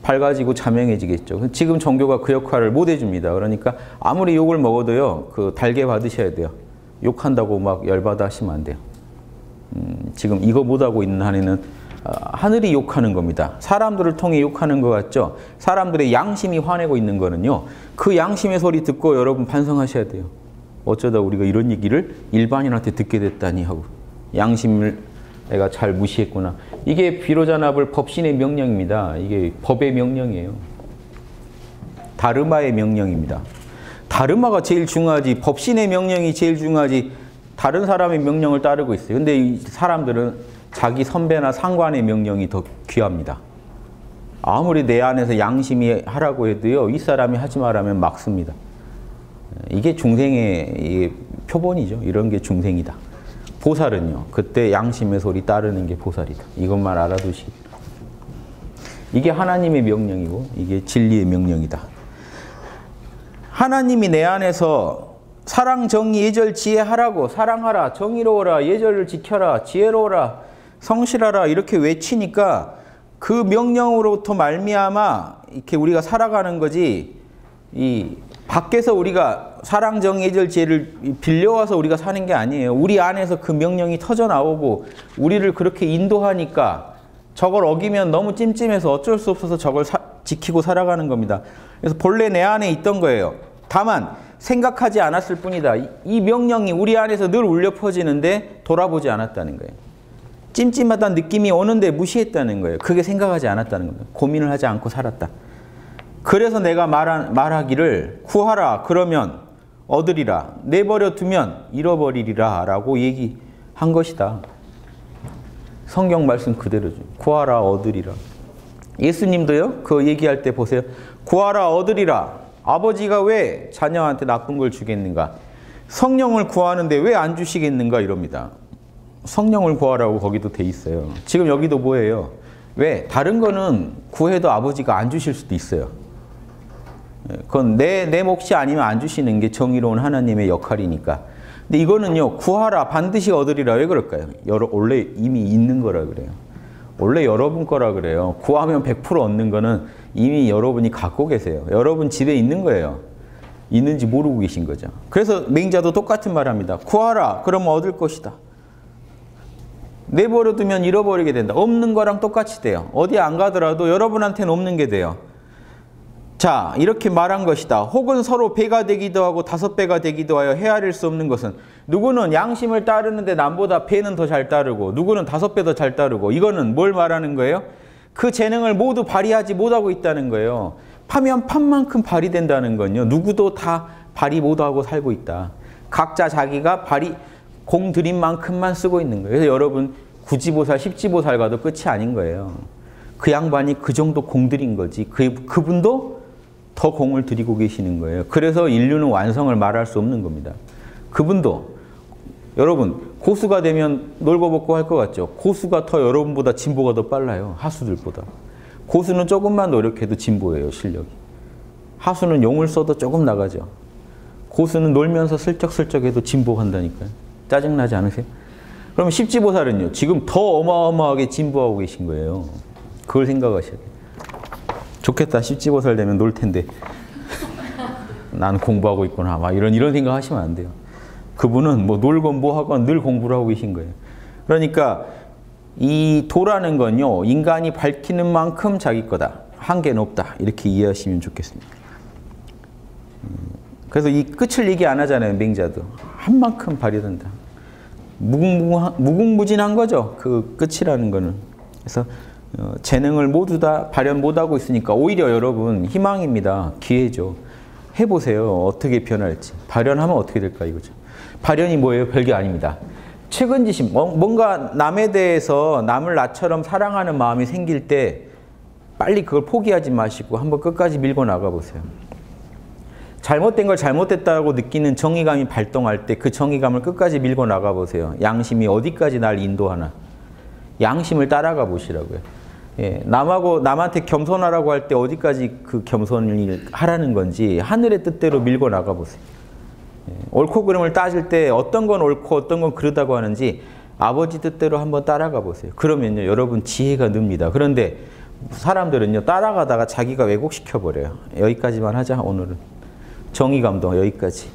밝아지고 자명해지겠죠. 지금 종교가 그 역할을 못 해줍니다. 그러니까 아무리 욕을 먹어도요. 그 달게 받으셔야 돼요. 욕한다고 막 열받아 하시면 안 돼요. 지금 이거 못하고 있는 한에는 하늘이 욕하는 겁니다. 사람들을 통해 욕하는 것 같죠? 사람들의 양심이 화내고 있는 거는요. 그 양심의 소리 듣고 여러분 반성하셔야 돼요. 어쩌다 우리가 이런 얘기를 일반인한테 듣게 됐다니 하고 양심을 내가 잘 무시했구나. 이게 비로자납을 법신의 명령입니다. 이게 법의 명령이에요. 다르마의 명령입니다. 다르마가 제일 중요하지 법신의 명령이 제일 중요하지 다른 사람의 명령을 따르고 있어요. 근데 이 사람들은 자기 선배나 상관의 명령이 더 귀합니다. 아무리 내 안에서 양심이 하라고 해도요. 이 사람이 하지 말라면 막습니다. 이게 중생의 표본이죠. 이런 게 중생이다. 보살은요. 그때 양심의 소리 따르는 게 보살이다. 이것만 알아두시기 바랍니다. 이게 하나님의 명령이고 이게 진리의 명령이다. 하나님이 내 안에서 사랑, 정의, 예절, 지혜하라고 사랑하라, 정의로워라, 예절을 지켜라, 지혜로워라 성실하라 이렇게 외치니까 그 명령으로부터 말미암아 이렇게 우리가 살아가는 거지, 이 밖에서 우리가 사랑 정의절 지혜를 빌려와서 우리가 사는 게 아니에요. 우리 안에서 그 명령이 터져 나오고 우리를 그렇게 인도하니까 저걸 어기면 너무 찜찜해서 어쩔 수 없어서 저걸 지키고 살아가는 겁니다. 그래서 본래 내 안에 있던 거예요. 다만 생각하지 않았을 뿐이다. 이 명령이 우리 안에서 늘 울려 퍼지는데 돌아보지 않았다는 거예요. 찜찜하다는 느낌이 오는데 무시했다는 거예요. 그게 생각하지 않았다는 겁니다. 고민을 하지 않고 살았다. 그래서 내가 말하기를 구하라 그러면 얻으리라, 내버려 두면 잃어버리리라 라고 얘기한 것이다. 성경 말씀 그대로죠. 구하라 얻으리라. 예수님도요, 그 얘기할 때 보세요. 구하라 얻으리라. 아버지가 왜 자녀한테 나쁜 걸 주겠는가? 성령을 구하는데 왜 안 주시겠는가? 이럽니다. 성령을 구하라고 거기도 돼 있어요. 지금 여기도 뭐예요? 왜? 다른 거는 구해도 아버지가 안 주실 수도 있어요. 그건 내 몫이 아니면 안 주시는 게 정의로운 하나님의 역할이니까. 근데 이거는요, 구하라 반드시 얻으리라. 왜 그럴까요? 원래 이미 있는 거라 그래요. 원래 여러분 거라 그래요. 구하면 100% 얻는 거는 이미 여러분이 갖고 계세요. 여러분 집에 있는 거예요. 있는지 모르고 계신 거죠. 그래서 맹자도 똑같은 말 합니다. 구하라 그러면 얻을 것이다. 내버려 두면 잃어버리게 된다. 없는 거랑 똑같이 돼요. 어디 안 가더라도 여러분한테는 없는 게 돼요. 자, 이렇게 말한 것이다. 혹은 서로 배가 되기도 하고 5배가 되기도 하여 헤아릴 수 없는 것은, 누구는 양심을 따르는데 남보다 배는 더 잘 따르고 누구는 5배 더 잘 따르고, 이거는 뭘 말하는 거예요? 그 재능을 모두 발휘하지 못하고 있다는 거예요. 파면 판만큼 발휘된다는 건요, 누구도 다 발휘 못하고 살고 있다. 각자 자기가 공 들인 만큼만 쓰고 있는 거예요. 그래서 여러분 구지보살, 십지보살 가도 끝이 아닌 거예요. 그 양반이 그 정도 공 들인 거지. 그분도 더 공을 들이고 계시는 거예요. 그래서 인류는 완성을 말할 수 없는 겁니다. 그분도, 여러분 고수가 되면 놀고 먹고 할 것 같죠? 고수가 더 여러분보다 진보가 더 빨라요. 하수들보다. 고수는 조금만 노력해도 진보예요, 실력이. 하수는 용을 써도 조금 나가죠. 고수는 놀면서 슬쩍슬쩍 해도 진보한다니까요. 짜증나지 않으세요? 그럼 십지보살은요, 지금 더 어마어마하게 진보하고 계신 거예요. 그걸 생각하셔야 돼요. 좋겠다, 십지보살 되면 놀 텐데 나는 공부하고 있구나, 막 이런 생각 하시면 안 돼요. 그분은 뭐 놀건 뭐 하건 늘 공부를 하고 계신 거예요. 그러니까 이 도라는 건요, 인간이 밝히는 만큼 자기 거다. 한계는 없다. 이렇게 이해하시면 좋겠습니다. 그래서 이 끝을 얘기 안 하잖아요, 맹자도. 한 만큼 발휘된다. 무궁무진한 거죠, 그 끝이라는 거는. 그래서 재능을 모두 다 발현 못하고 있으니까 오히려 여러분 희망입니다. 기회죠. 해보세요. 어떻게 변할지. 발현하면 어떻게 될까 이거죠. 발현이 뭐예요? 별게 아닙니다. 측은지심, 뭔가 남에 대해서 남을 나처럼 사랑하는 마음이 생길 때 빨리 그걸 포기하지 마시고 한번 끝까지 밀고 나가보세요. 잘못된 걸 잘못됐다고 느끼는 정의감이 발동할 때 그 정의감을 끝까지 밀고 나가보세요. 양심이 어디까지 날 인도하나. 양심을 따라가 보시라고요. 예, 남한테 겸손하라고 할 때 어디까지 그 겸손을 하라는 건지 하늘의 뜻대로 밀고 나가보세요. 예, 옳고 그름을 따질 때 어떤 건 옳고 어떤 건 그르다고 하는지 아버지 뜻대로 한번 따라가 보세요. 그러면요, 여러분 지혜가 늡니다. 그런데 사람들은요, 따라가다가 자기가 왜곡시켜버려요. 여기까지만 하자, 오늘은. 정의감도 여기까지.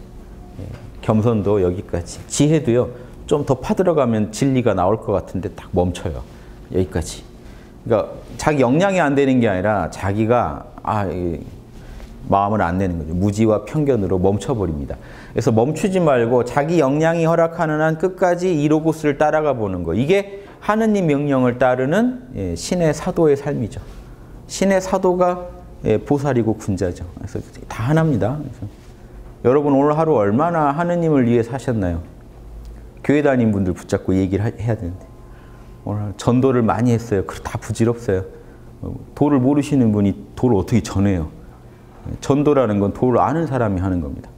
예, 겸손도 여기까지. 지혜도요, 좀 더 파들어가면 진리가 나올 것 같은데 딱 멈춰요. 여기까지. 그러니까 자기 역량이 안 되는 게 아니라 자기가 마음을 안 내는 거죠. 무지와 편견으로 멈춰버립니다. 그래서 멈추지 말고 자기 역량이 허락하는 한 끝까지 이 로고스를 따라가 보는 거. 이게 하느님 명령을 따르는 신의 사도의 삶이죠. 신의 사도가 보살이고 군자죠. 그래서 다 하나입니다. 그래서 여러분 오늘 하루 얼마나 하느님을 위해 사셨나요? 교회 다닌 분들 붙잡고 얘기를 해야 되는데 오늘 전도를 많이 했어요. 다 부질없어요. 도를 모르시는 분이 도를 어떻게 전해요? 전도라는 건 도를 아는 사람이 하는 겁니다.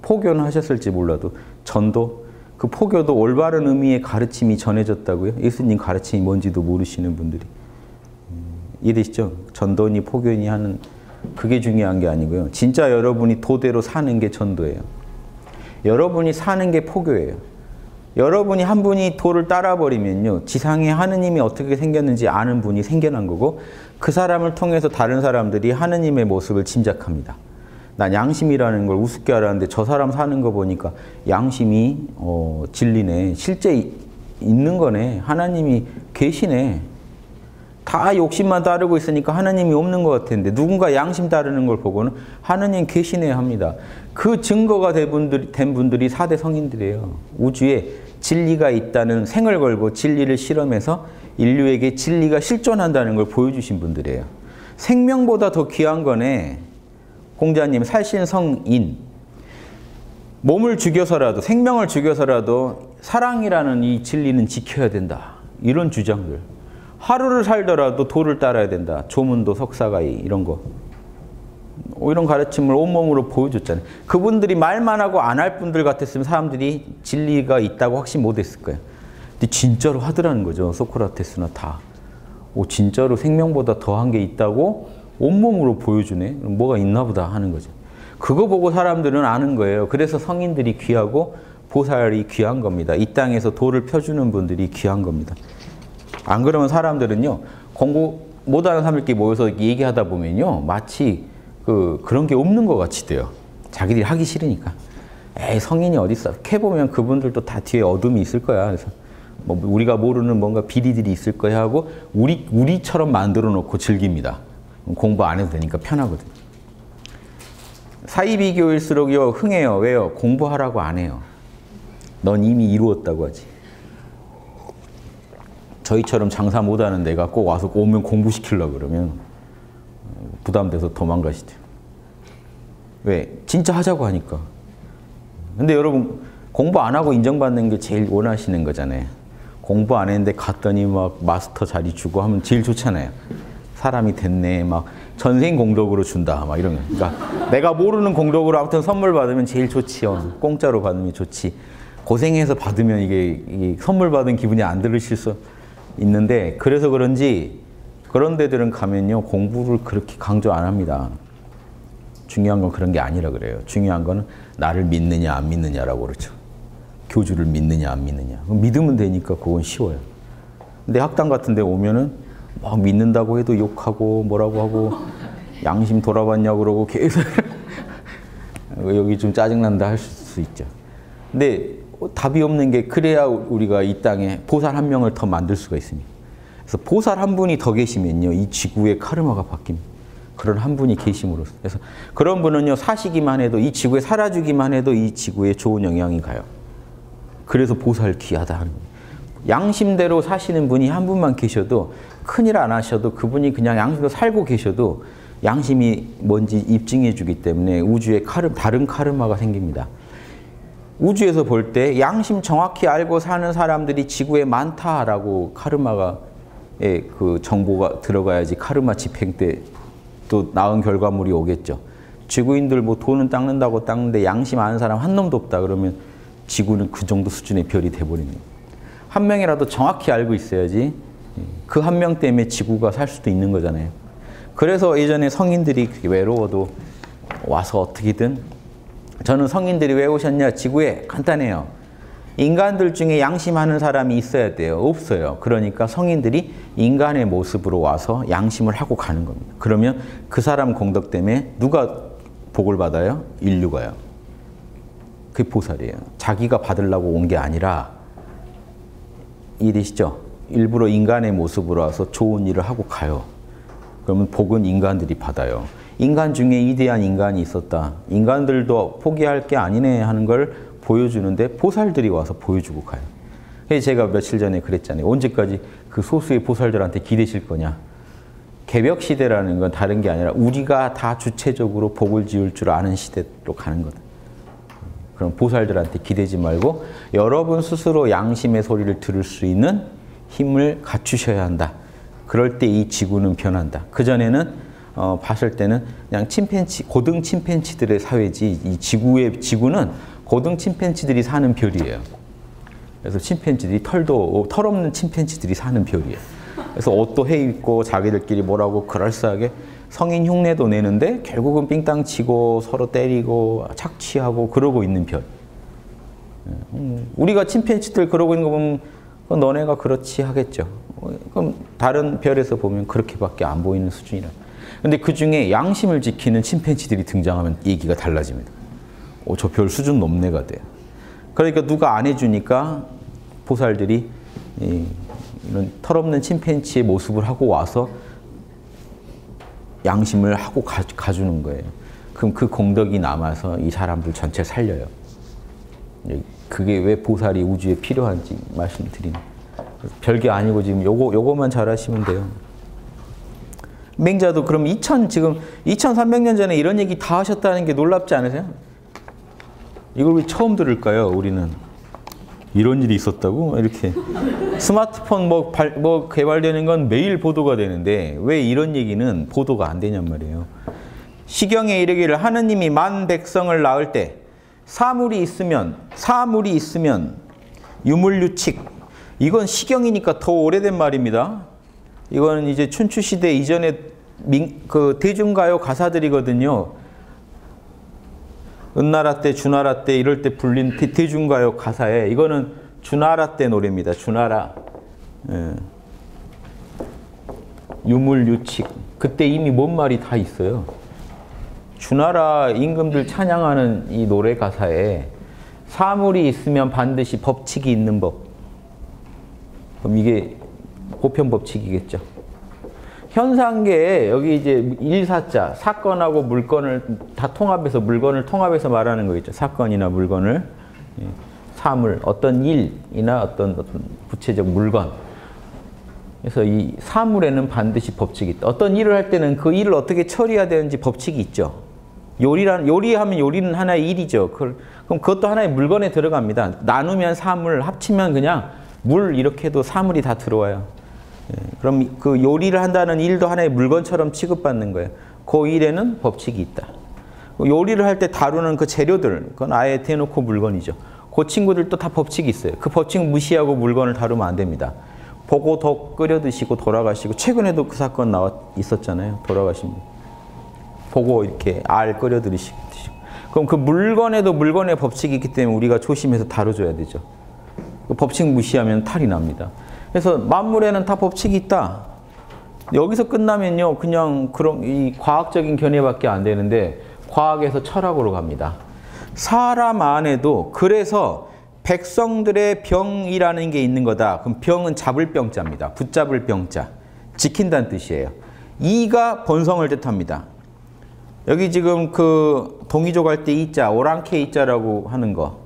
포교는 하셨을지 몰라도 전도, 그 포교도 올바른 의미의 가르침이 전해졌다고요? 예수님 가르침이 뭔지도 모르시는 분들이. 이해되시죠? 전도니 포교니 하는 그게 중요한 게 아니고요. 진짜 여러분이 도대로 사는 게 전도예요. 여러분이 사는 게 포교예요. 여러분이 한 분이 도를 따라버리면요. 지상에 하느님이 어떻게 생겼는지 아는 분이 생겨난 거고 그 사람을 통해서 다른 사람들이 하느님의 모습을 짐작합니다. 난 양심이라는 걸 우습게 알았는데 저 사람 사는 거 보니까 양심이 진리네. 실제 있는 거네. 하나님이 계시네. 다 욕심만 따르고 있으니까 하나님이 없는 것 같은데 누군가 양심 따르는 걸 보고는 하나님 계시네 합니다. 그 증거가 된 분들이 4대 성인들이에요. 우주에 진리가 있다는 생을 걸고 진리를 실험해서 인류에게 진리가 실존한다는 걸 보여주신 분들이에요. 생명보다 더 귀한 거네. 공자님 살신성인. 몸을 죽여서라도 생명을 죽여서라도 사랑이라는 이 진리는 지켜야 된다. 이런 주장들. 하루를 살더라도 도를 따라야 된다. 조문도 석사가이 이런 거. 이런 가르침을 온몸으로 보여줬잖아요. 그분들이 말만 하고 안 할 분들 같았으면 사람들이 진리가 있다고 확신 못했을 거예요. 근데 진짜로 하더라는 거죠. 소크라테스나 다. 진짜로 생명보다 더한 게 있다고 온몸으로 보여주네. 뭐가 있나 보다 하는 거죠. 그거 보고 사람들은 아는 거예요. 그래서 성인들이 귀하고 보살이 귀한 겁니다. 이 땅에서 도를 펴주는 분들이 귀한 겁니다. 안 그러면 사람들은요. 공부 못하는 사람들끼리 모여서 얘기하다 보면요. 마치 그런 게 없는 것 같이 돼요. 자기들이 하기 싫으니까. 에이 성인이 어딨어. 캐보면 그분들도 다 뒤에 어둠이 있을 거야. 그래서 뭐 우리가 모르는 뭔가 비리들이 있을 거야 하고 우리처럼 만들어 놓고 즐깁니다. 공부 안 해도 되니까 편하거든. 사이비교일수록요 흥해요. 왜요? 공부하라고 안 해요. 넌 이미 이루었다고 하지. 저희처럼 장사 못하는 데가 꼭 와서 오면 공부시키려고 그러면 부담돼서 도망가시죠. 왜? 진짜 하자고 하니까. 근데 여러분 공부 안 하고 인정받는 게 제일 원하시는 거잖아요. 공부 안 했는데 갔더니 막 마스터 자리 주고 하면 제일 좋잖아요. 사람이 됐네. 막 전생 공덕으로 준다. 막 이런 거. 그러니까 내가 모르는 공덕으로 아무튼 선물 받으면 제일 좋지요. 공짜로 받으면 좋지. 고생해서 받으면 이게 선물 받은 기분이 안 들으실 수 있는데 그래서 그런지 그런 데들은 가면요. 공부를 그렇게 강조 안 합니다. 중요한 건 그런 게 아니라 그래요. 중요한 거는 나를 믿느냐 안 믿느냐라고 그러죠. 교주를 믿느냐 안 믿느냐. 믿으면 되니까 그건 쉬워요. 근데 학당 같은 데 오면은 막 믿는다고 해도 욕하고 뭐라고 하고 양심 돌아봤냐고 그러고 계속 여기 좀 짜증난다 할 수 있죠. 근데 답이 없는 게 그래야 우리가 이 땅에 보살 한 명을 더 만들 수가 있습니다. 그래서 보살 한 분이 더 계시면요. 이 지구의 카르마가 바뀝니다. 그런 한 분이 계심으로써. 그래서 그런 분은요. 사시기만 해도 이 지구에 살아주기만 해도 이 지구에 좋은 영향이 가요. 그래서 보살 귀하다 하는 거예요. 양심대로 사시는 분이 한 분만 계셔도 큰일 안 하셔도 그분이 그냥 양심대로 살고 계셔도 양심이 뭔지 입증해 주기 때문에 우주에 다른 카르마가 생깁니다. 우주에서 볼 때 양심 정확히 알고 사는 사람들이 지구에 많다라고 카르마가 그 정보가 들어가야지 카르마 집행 때 또 나은 결과물이 오겠죠. 지구인들 뭐 돈은 닦는다고 닦는데 양심 아는 사람 한 놈도 없다 그러면 지구는 그 정도 수준의 별이 돼버립니다. 한 명이라도 정확히 알고 있어야지 그 한 명 때문에 지구가 살 수도 있는 거잖아요. 그래서 예전에 성인들이 외로워도 와서 어떻게든 저는 성인들이 왜 오셨냐? 지구에 간단해요. 인간들 중에 양심하는 사람이 있어야 돼요. 없어요. 그러니까 성인들이 인간의 모습으로 와서 양심을 하고 가는 겁니다. 그러면 그 사람 공덕 때문에 누가 복을 받아요? 인류가요. 그게 보살이에요. 자기가 받으려고 온 게 아니라 이해되시죠? 일부러 인간의 모습으로 와서 좋은 일을 하고 가요. 그러면 복은 인간들이 받아요. 인간 중에 위대한 인간이 있었다. 인간들도 포기할 게 아니네 하는 걸 보여주는데 보살들이 와서 보여주고 가요. 제가 며칠 전에 그랬잖아요. 언제까지 그 소수의 보살들한테 기대실 거냐. 개벽시대라는 건 다른 게 아니라 우리가 다 주체적으로 복을 지을 줄 아는 시대로 가는 거다. 그럼 보살들한테 기대지 말고 여러분 스스로 양심의 소리를 들을 수 있는 힘을 갖추셔야 한다. 그럴 때 이 지구는 변한다. 그전에는 봤을 때는 그냥 고등 침팬치들의 사회지 이 지구는 고등 침팬치들이 사는 별이에요. 그래서 침팬치들이 털 없는 침팬치들이 사는 별이에요. 그래서 옷도 해 입고 자기들끼리 뭐라고 그럴싸하게 성인 흉내도 내는데 결국은 삥땅 치고 서로 때리고 착취하고 그러고 있는 별. 우리가 침팬지들 그러고 있는 거 보면 너네가 그렇지 하겠죠. 그럼 다른 별에서 보면 그렇게밖에 안 보이는 수준이라. 근데 그 중에 양심을 지키는 침팬지들이 등장하면 얘기가 달라집니다. 저 별 수준 높네가 돼요. 그러니까 누가 안 해주니까 보살들이 이런 털없는 침팬지의 모습을 하고 와서 양심을 하고 가주는 거예요. 그럼 그 공덕이 남아서 이 사람들 전체 살려요. 그게 왜 보살이 우주에 필요한지 말씀드리는. 별게 아니고 지금 요거만 잘 하시면 돼요. 맹자도 그럼 지금 2300년 전에 이런 얘기 다 하셨다는 게 놀랍지 않으세요? 이걸 왜 처음 들을까요, 우리는? 이런 일이 있었다고? 이렇게. 스마트폰 뭐 개발되는 건 매일 보도가 되는데 왜 이런 얘기는 보도가 안 되냔 말이에요. 시경에 이르기를 하느님이 만 백성을 낳을 때 사물이 있으면 유물유칙. 이건 시경이니까 더 오래된 말입니다. 이건 이제 춘추시대 이전에 그 대중가요 가사들이거든요. 은나라 때, 주나라 때 이럴 때 불린 대중가요 가사에 이거는 주나라 때 노래입니다. 주나라. 예. 유물유칙. 그때 이미 뭔 말이 다 있어요. 주나라 임금들 찬양하는 이 노래 가사에 사물이 있으면 반드시 법칙이 있는 법. 그럼 이게 보편 법칙이겠죠. 현상계에 여기 이제 일사자, 사건하고 물건을 다 통합해서 물건을 통합해서 말하는 거겠죠. 사건이나 물건을, 사물, 어떤 일이나 어떤 구체적 물건. 그래서 이 사물에는 반드시 법칙이 있다. 어떤 일을 할 때는 그 일을 어떻게 처리해야 되는지 법칙이 있죠. 요리하면 요리는 하나의 일이죠. 그럼 그것도 하나의 물건에 들어갑니다. 나누면 사물, 합치면 그냥 물 이렇게 해도 사물이 다 들어와요. 그럼 그 요리를 한다는 일도 하나의 물건처럼 취급받는 거예요. 그 일에는 법칙이 있다. 요리를 할 때 다루는 그 재료들, 그건 아예 대놓고 물건이죠. 그 친구들도 다 법칙이 있어요. 그 법칙 무시하고 물건을 다루면 안 됩니다. 보고 더 끓여 드시고 돌아가시고, 최근에도 그 사건 있었잖아요. 돌아가신 분. 보고 이렇게 알 끓여 드시고. 그럼 그 물건에도 물건의 법칙이 있기 때문에 우리가 조심해서 다뤄줘야 되죠. 그 법칙 무시하면 탈이 납니다. 그래서 만물에는 다 법칙이 있다. 여기서 끝나면요, 그냥 그런 이 과학적인 견해밖에 안 되는데 과학에서 철학으로 갑니다. 사람 안에도 그래서 백성들의 병이라는 게 있는 거다. 그럼 병은 잡을 병자입니다. 붙잡을 병자. 지킨다는 뜻이에요. 이가 본성을 뜻합니다. 여기 지금 그 동이족 할 때 이자, 오랑캐 이자라고 하는 거.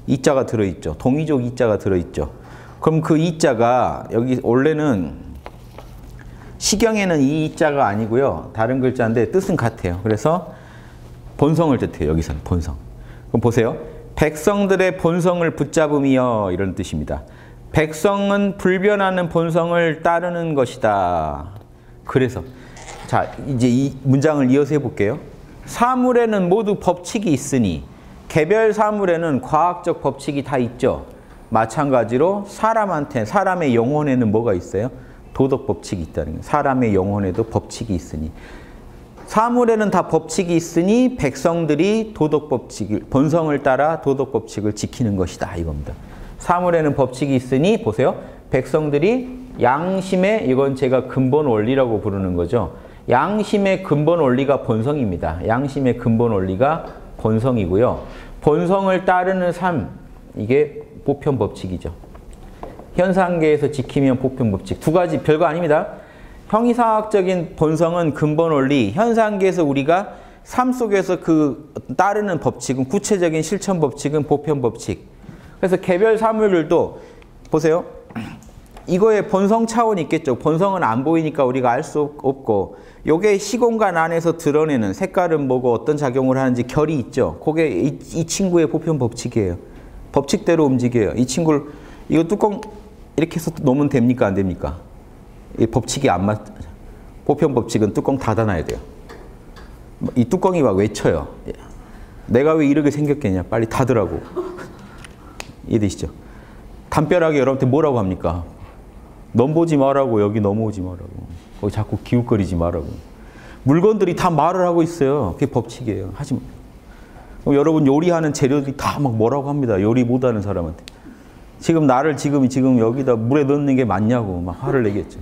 이자가 들어있죠. 동이족 이자가 들어있죠. 그럼 그 이자가 여기 원래는 시경에는 이 이자가 아니고요. 다른 글자인데 뜻은 같아요. 그래서 본성을 뜻해요. 여기서는 본성. 그럼 보세요. 백성들의 본성을 붙잡음이여 이런 뜻입니다. 백성은 불변하는 본성을 따르는 것이다. 그래서 자 이제 이 문장을 이어서 해볼게요. 사물에는 모두 법칙이 있으니 개별 사물에는 과학적 법칙이 다 있죠. 마찬가지로 사람의 영혼에는 뭐가 있어요? 도덕 법칙이 있다는 거예요. 사람의 영혼에도 법칙이 있으니. 사물에는 다 법칙이 있으니 백성들이 도덕 법칙을, 본성을 따라 도덕 법칙을 지키는 것이다. 이겁니다. 사물에는 법칙이 있으니 보세요. 백성들이 양심의, 이건 제가 근본 원리라고 부르는 거죠. 양심의 근본 원리가 본성입니다. 양심의 근본 원리가 본성이고요. 본성을 따르는 삶, 이게 보편 법칙이죠. 현상계에서 지키면 보편 법칙. 두 가지 별거 아닙니다. 형이상학적인 본성은 근본 원리, 현상계에서 우리가 삶 속에서 그 따르는 법칙은 구체적인 실천 법칙은 보편 법칙. 그래서 개별 사물들도 보세요. 이거에 본성 차원이 있겠죠. 본성은 안 보이니까 우리가 알 수 없고, 요게 시공간 안에서 드러내는 색깔은 뭐고 어떤 작용을 하는지 결이 있죠. 그게 이 친구의 보편 법칙이에요. 법칙대로 움직여요. 이 친구를, 이거 뚜껑 이렇게 해서 놓으면 됩니까? 안 됩니까? 이 법칙이 안 맞, 보편 법칙은 뚜껑 닫아놔야 돼요. 이 뚜껑이 막 외쳐요. 내가 왜 이렇게 생겼겠냐? 빨리 닫으라고. 이해되시죠? 담벼락에 여러분한테 뭐라고 합니까? 넘보지 말라고, 여기 넘어오지 말라고. 거기 자꾸 기웃거리지 말라고. 물건들이 다 말을 하고 있어요. 그게 법칙이에요. 하지 마. 그럼 여러분 요리하는 재료들이 다 막 뭐라고 합니다. 요리 못하는 사람한테. 지금 나를 지금 여기다 물에 넣는 게 맞냐고 막 화를 내겠죠.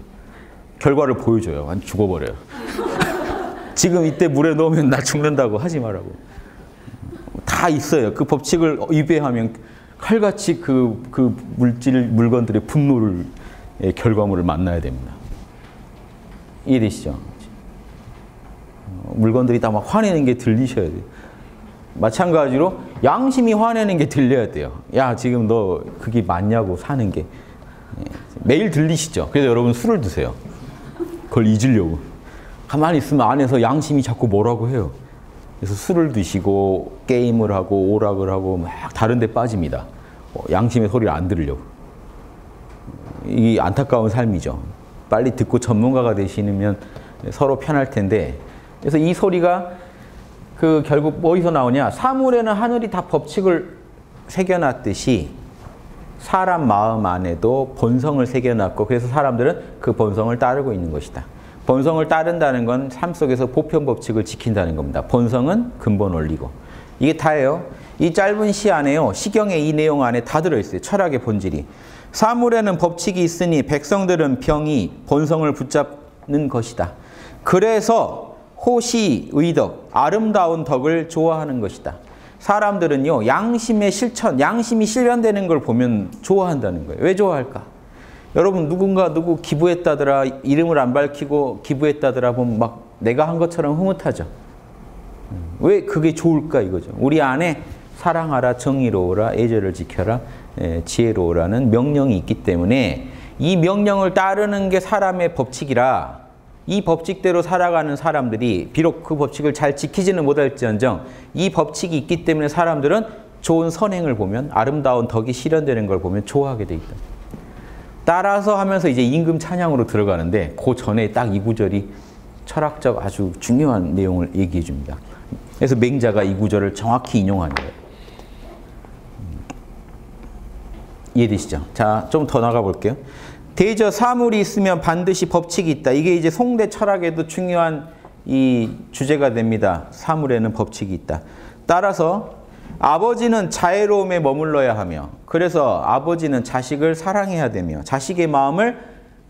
결과를 보여줘요. 완전 죽어버려요. 지금 이때 물에 넣으면 나 죽는다고 하지 말라고. 다 있어요. 그 법칙을 위배하면 칼같이 그 물건들의 분노를 결과물을 만나야 됩니다. 이해되시죠? 물건들이 다 막 화내는 게 들리셔야 돼요. 마찬가지로 양심이 화내는 게 들려야 돼요. 야, 지금 너 그게 맞냐고 사는 게. 매일 들리시죠? 그래서 여러분 술을 드세요. 그걸 잊으려고. 가만히 있으면 안에서 양심이 자꾸 뭐라고 해요. 그래서 술을 드시고 게임을 하고 오락을 하고 막 다른 데 빠집니다. 양심의 소리를 안 들으려고. 이게 안타까운 삶이죠. 빨리 듣고 전문가가 되시면 서로 편할 텐데. 그래서 이 소리가 결국 어디서 나오냐? 사물에는 하늘이 다 법칙을 새겨놨듯이 사람 마음 안에도 본성을 새겨놨고, 그래서 사람들은 그 본성을 따르고 있는 것이다. 본성을 따른다는 건 삶 속에서 보편 법칙을 지킨다는 겁니다. 본성은 근본 원리고. 이게 다예요. 이 짧은 시 안에요. 시경의 이 내용 안에 다 들어있어요. 철학의 본질이. 사물에는 법칙이 있으니 백성들은 병이 본성을 붙잡는 것이다. 그래서 호시, 의덕, 아름다운 덕을 좋아하는 것이다. 사람들은요, 양심의 실천, 양심이 실현되는 걸 보면 좋아한다는 거예요. 왜 좋아할까? 여러분, 누구 기부했다더라, 이름을 안 밝히고 기부했다더라 보면 막 내가 한 것처럼 흐뭇하죠. 왜 그게 좋을까 이거죠. 우리 안에 사랑하라, 정의로우라, 애절을 지켜라, 지혜로우라는 명령이 있기 때문에 이 명령을 따르는 게 사람의 법칙이라, 이 법칙대로 살아가는 사람들이 비록 그 법칙을 잘 지키지는 못할지언정 이 법칙이 있기 때문에 사람들은 좋은 선행을 보면, 아름다운 덕이 실현되는 걸 보면 좋아하게 돼 있다. 따라서 하면서 이제 임금 찬양으로 들어가는데, 그 전에 딱 이 구절이 철학적 아주 중요한 내용을 얘기해 줍니다. 그래서 맹자가 이 구절을 정확히 인용한 거예요. 이해되시죠? 자, 좀 더 나가 볼게요. 대저 사물이 있으면 반드시 법칙이 있다. 이게 이제 송대 철학에도 중요한 이 주제가 됩니다. 사물에는 법칙이 있다. 따라서 아버지는 자애로움에 머물러야 하며, 그래서 아버지는 자식을 사랑해야 되며, 자식의 마음을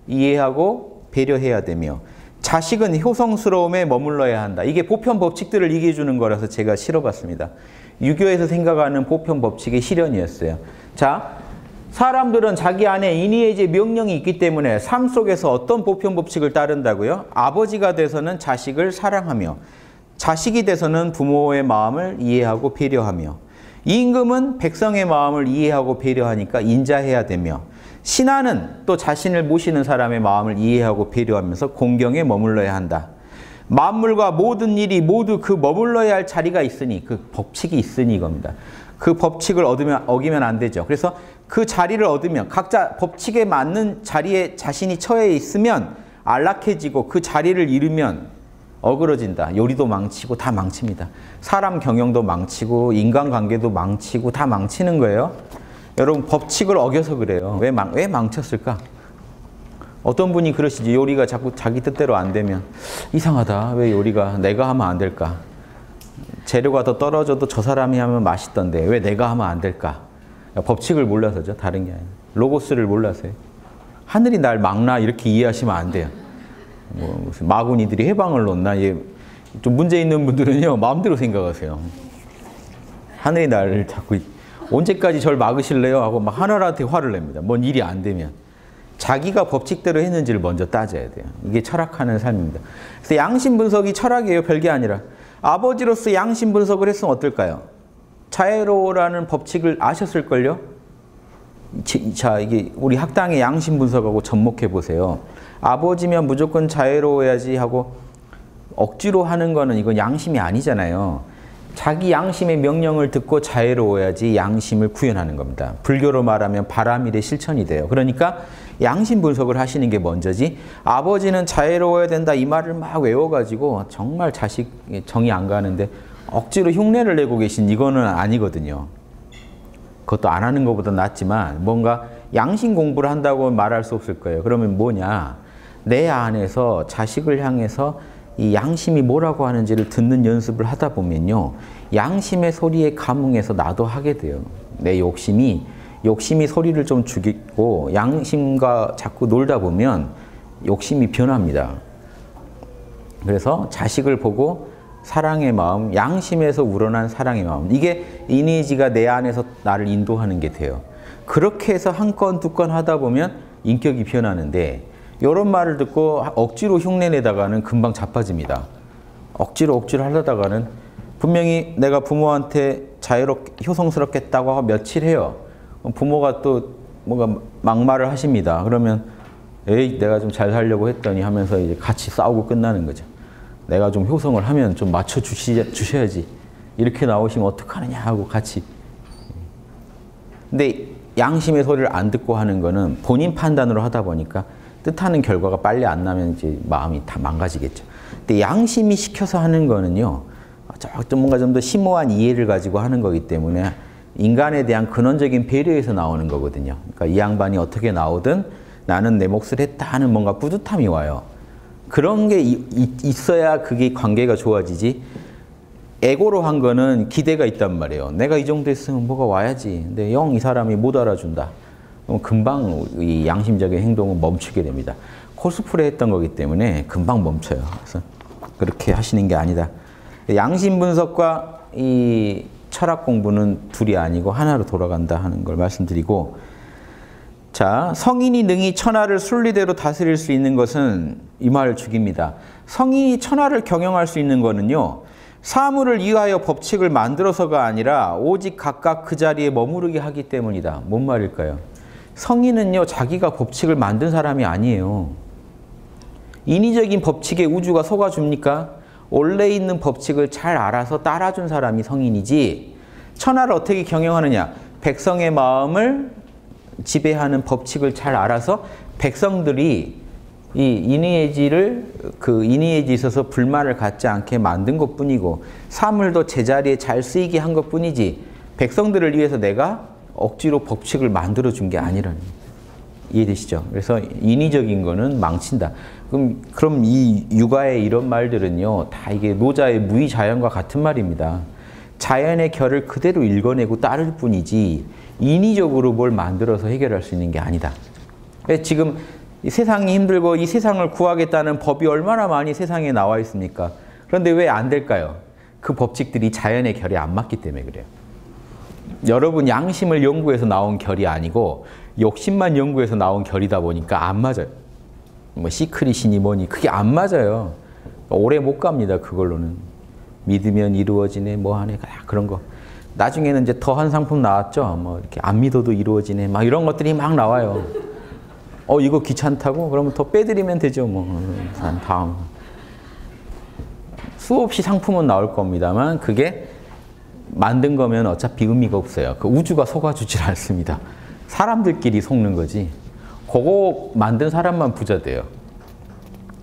이해하고 배려해야 되며, 자식은 효성스러움에 머물러야 한다. 이게 보편 법칙들을 얘기해 주는 거라서 제가 실어봤습니다. 유교에서 생각하는 보편 법칙의 실현이었어요. 자, 사람들은 자기 안에 인의의제 명령이 있기 때문에 삶 속에서 어떤 보편 법칙을 따른다고요? 아버지가 돼서는 자식을 사랑하며, 자식이 돼서는 부모의 마음을 이해하고 배려하며, 임금은 백성의 마음을 이해하고 배려하니까 인자해야 되며, 신하는 또 자신을 모시는 사람의 마음을 이해하고 배려하면서 공경에 머물러야 한다. 만물과 모든 일이 모두 그 머물러야 할 자리가 있으니, 그 법칙이 있으니 이겁니다. 그 법칙을 어기면 안 되죠. 그래서 그 자리를 얻으면, 각자 법칙에 맞는 자리에 자신이 처해 있으면 안락해지고, 그 자리를 잃으면 어그러진다. 요리도 망치고 다 망칩니다. 사람 경영도 망치고 인간관계도 망치고 다 망치는 거예요. 여러분, 법칙을 어겨서 그래요. 왜 망쳤을까? 어떤 분이 그러시지. 요리가 자꾸 자기 뜻대로 안 되면 이상하다. 왜 요리가 내가 하면 안 될까? 재료가 더 떨어져도 저 사람이 하면 맛있던데 왜 내가 하면 안 될까? 법칙을 몰라서죠. 다른 게 아니라. 로고스를 몰라서요. 하늘이 날 막나 이렇게 이해하시면 안 돼요. 뭐 무슨 마구니들이 해방을 놓나? 좀 문제 있는 분들은요, 마음대로 생각하세요. 하늘이 나를 자꾸 언제까지 절 막으실래요? 하고 막 하늘한테 화를 냅니다. 뭔 일이 안 되면. 자기가 법칙대로 했는지를 먼저 따져야 돼요. 이게 철학하는 삶입니다. 그래서 양심 분석이 철학이에요. 별게 아니라. 아버지로서 양심 분석을 했으면 어떨까요? 자애로라는 법칙을 아셨을걸요? 자, 이게 우리 학당의 양심 분석하고 접목해 보세요. 아버지면 무조건 자애로워야지 하고 억지로 하는 거는 이건 양심이 아니잖아요. 자기 양심의 명령을 듣고 자애로워야지 양심을 구현하는 겁니다. 불교로 말하면 바라밀의 실천이 돼요. 그러니까 양심 분석을 하시는 게 먼저지, 아버지는 자애로워야 된다 이 말을 막 외워가지고 정말 자식 정이 안 가는데 억지로 흉내를 내고 계신 이거는 아니거든요. 그것도 안 하는 것보다 낫지만 뭔가 양심 공부를 한다고 말할 수 없을 거예요. 그러면 뭐냐? 내 안에서 자식을 향해서 이 양심이 뭐라고 하는지를 듣는 연습을 하다 보면요. 양심의 소리에 감응해서 나도 하게 돼요. 내 욕심이 소리를 좀 죽이고 양심과 자꾸 놀다 보면 욕심이 변합니다. 그래서 자식을 보고 사랑의 마음, 양심에서 우러난 사랑의 마음. 이게 이니지가 내 안에서 나를 인도하는 게 돼요. 그렇게 해서 한 건, 두 건 하다 보면 인격이 변하는데 이런 말을 듣고 억지로 흉내내다가는 금방 자빠집니다. 억지로 하려다가는 분명히 내가 부모한테 자유롭게, 효성스럽겠다고 하고 며칠 해요. 부모가 또 뭔가 막말을 하십니다. 그러면 에이, 내가 좀 잘 살려고 했더니 하면서 이제 같이 싸우고 끝나는 거죠. 내가 좀 효성을 하면 좀 맞춰주셔야지. 이렇게 나오시면 어떡하느냐 하고 같이. 근데 양심의 소리를 안 듣고 하는 거는 본인 판단으로 하다 보니까 뜻하는 결과가 빨리 안 나면 이제 마음이 다 망가지겠죠. 근데 양심이 시켜서 하는 거는요, 좀 뭔가 좀 더 심오한 이해를 가지고 하는 거기 때문에 인간에 대한 근원적인 배려에서 나오는 거거든요. 그러니까 이 양반이 어떻게 나오든 나는 내 몫을 했다 하는 뭔가 뿌듯함이 와요. 그런 게 있어야 그게 관계가 좋아지지. 에고로 한 거는 기대가 있단 말이에요. 내가 이 정도 했으면 뭐가 와야지. 근데 영 이 사람이 못 알아준다. 그럼 금방 이 양심적인 행동은 멈추게 됩니다. 코스프레 했던 거기 때문에 금방 멈춰요. 그래서 그렇게 하시는 게 아니다. 양심 분석과 이 철학 공부는 둘이 아니고 하나로 돌아간다 하는 걸 말씀드리고, 자, 성인이 능히 천하를 순리대로 다스릴 수 있는 것은 이 말을 죽입니다. 성인이 천하를 경영할 수 있는 거는요, 사물을 이유하여 법칙을 만들어서가 아니라 오직 각각 그 자리에 머무르게 하기 때문이다. 뭔 말일까요? 성인은요, 자기가 법칙을 만든 사람이 아니에요. 인위적인 법칙에 우주가 속아줍니까? 원래 있는 법칙을 잘 알아서 따라준 사람이 성인이지, 천하를 어떻게 경영하느냐? 백성의 마음을 지배하는 법칙을 잘 알아서 백성들이 이 인의의지에 있어서 불만을 갖지 않게 만든 것 뿐이고, 사물도 제자리에 잘 쓰이게 한 것 뿐이지, 백성들을 위해서 내가 억지로 법칙을 만들어 준 게 아니라는, 이해되시죠? 그래서 인위적인 거는 망친다. 그럼 이 육아의 이런 말들은요, 다 이게 노자의 무의자연과 같은 말입니다. 자연의 결을 그대로 읽어내고 따를 뿐이지 인위적으로 뭘 만들어서 해결할 수 있는 게 아니다. 지금 이 세상이 힘들고 이 세상을 구하겠다는 법이 얼마나 많이 세상에 나와 있습니까? 그런데 왜 안 될까요? 그 법칙들이 자연의 결에 안 맞기 때문에 그래요. 여러분 양심을 연구해서 나온 결이 아니고 욕심만 연구해서 나온 결이다 보니까 안 맞아요. 뭐 시크릿이니 뭐니 그게 안 맞아요. 오래 못 갑니다. 그걸로는. 믿으면 이루어지네 뭐 하네 그런 거. 나중에는 이제 더한 상품 나왔죠. 뭐 이렇게 안 믿어도 이루어지네 막 이런 것들이 막 나와요. 이거 귀찮다고? 그러면 더 빼드리면 되죠. 뭐 다음. 수없이 상품은 나올 겁니다만 그게 만든 거면 어차피 의미가 없어요. 그 우주가 속아주질 않습니다. 사람들끼리 속는 거지. 그거 만든 사람만 부자 돼요.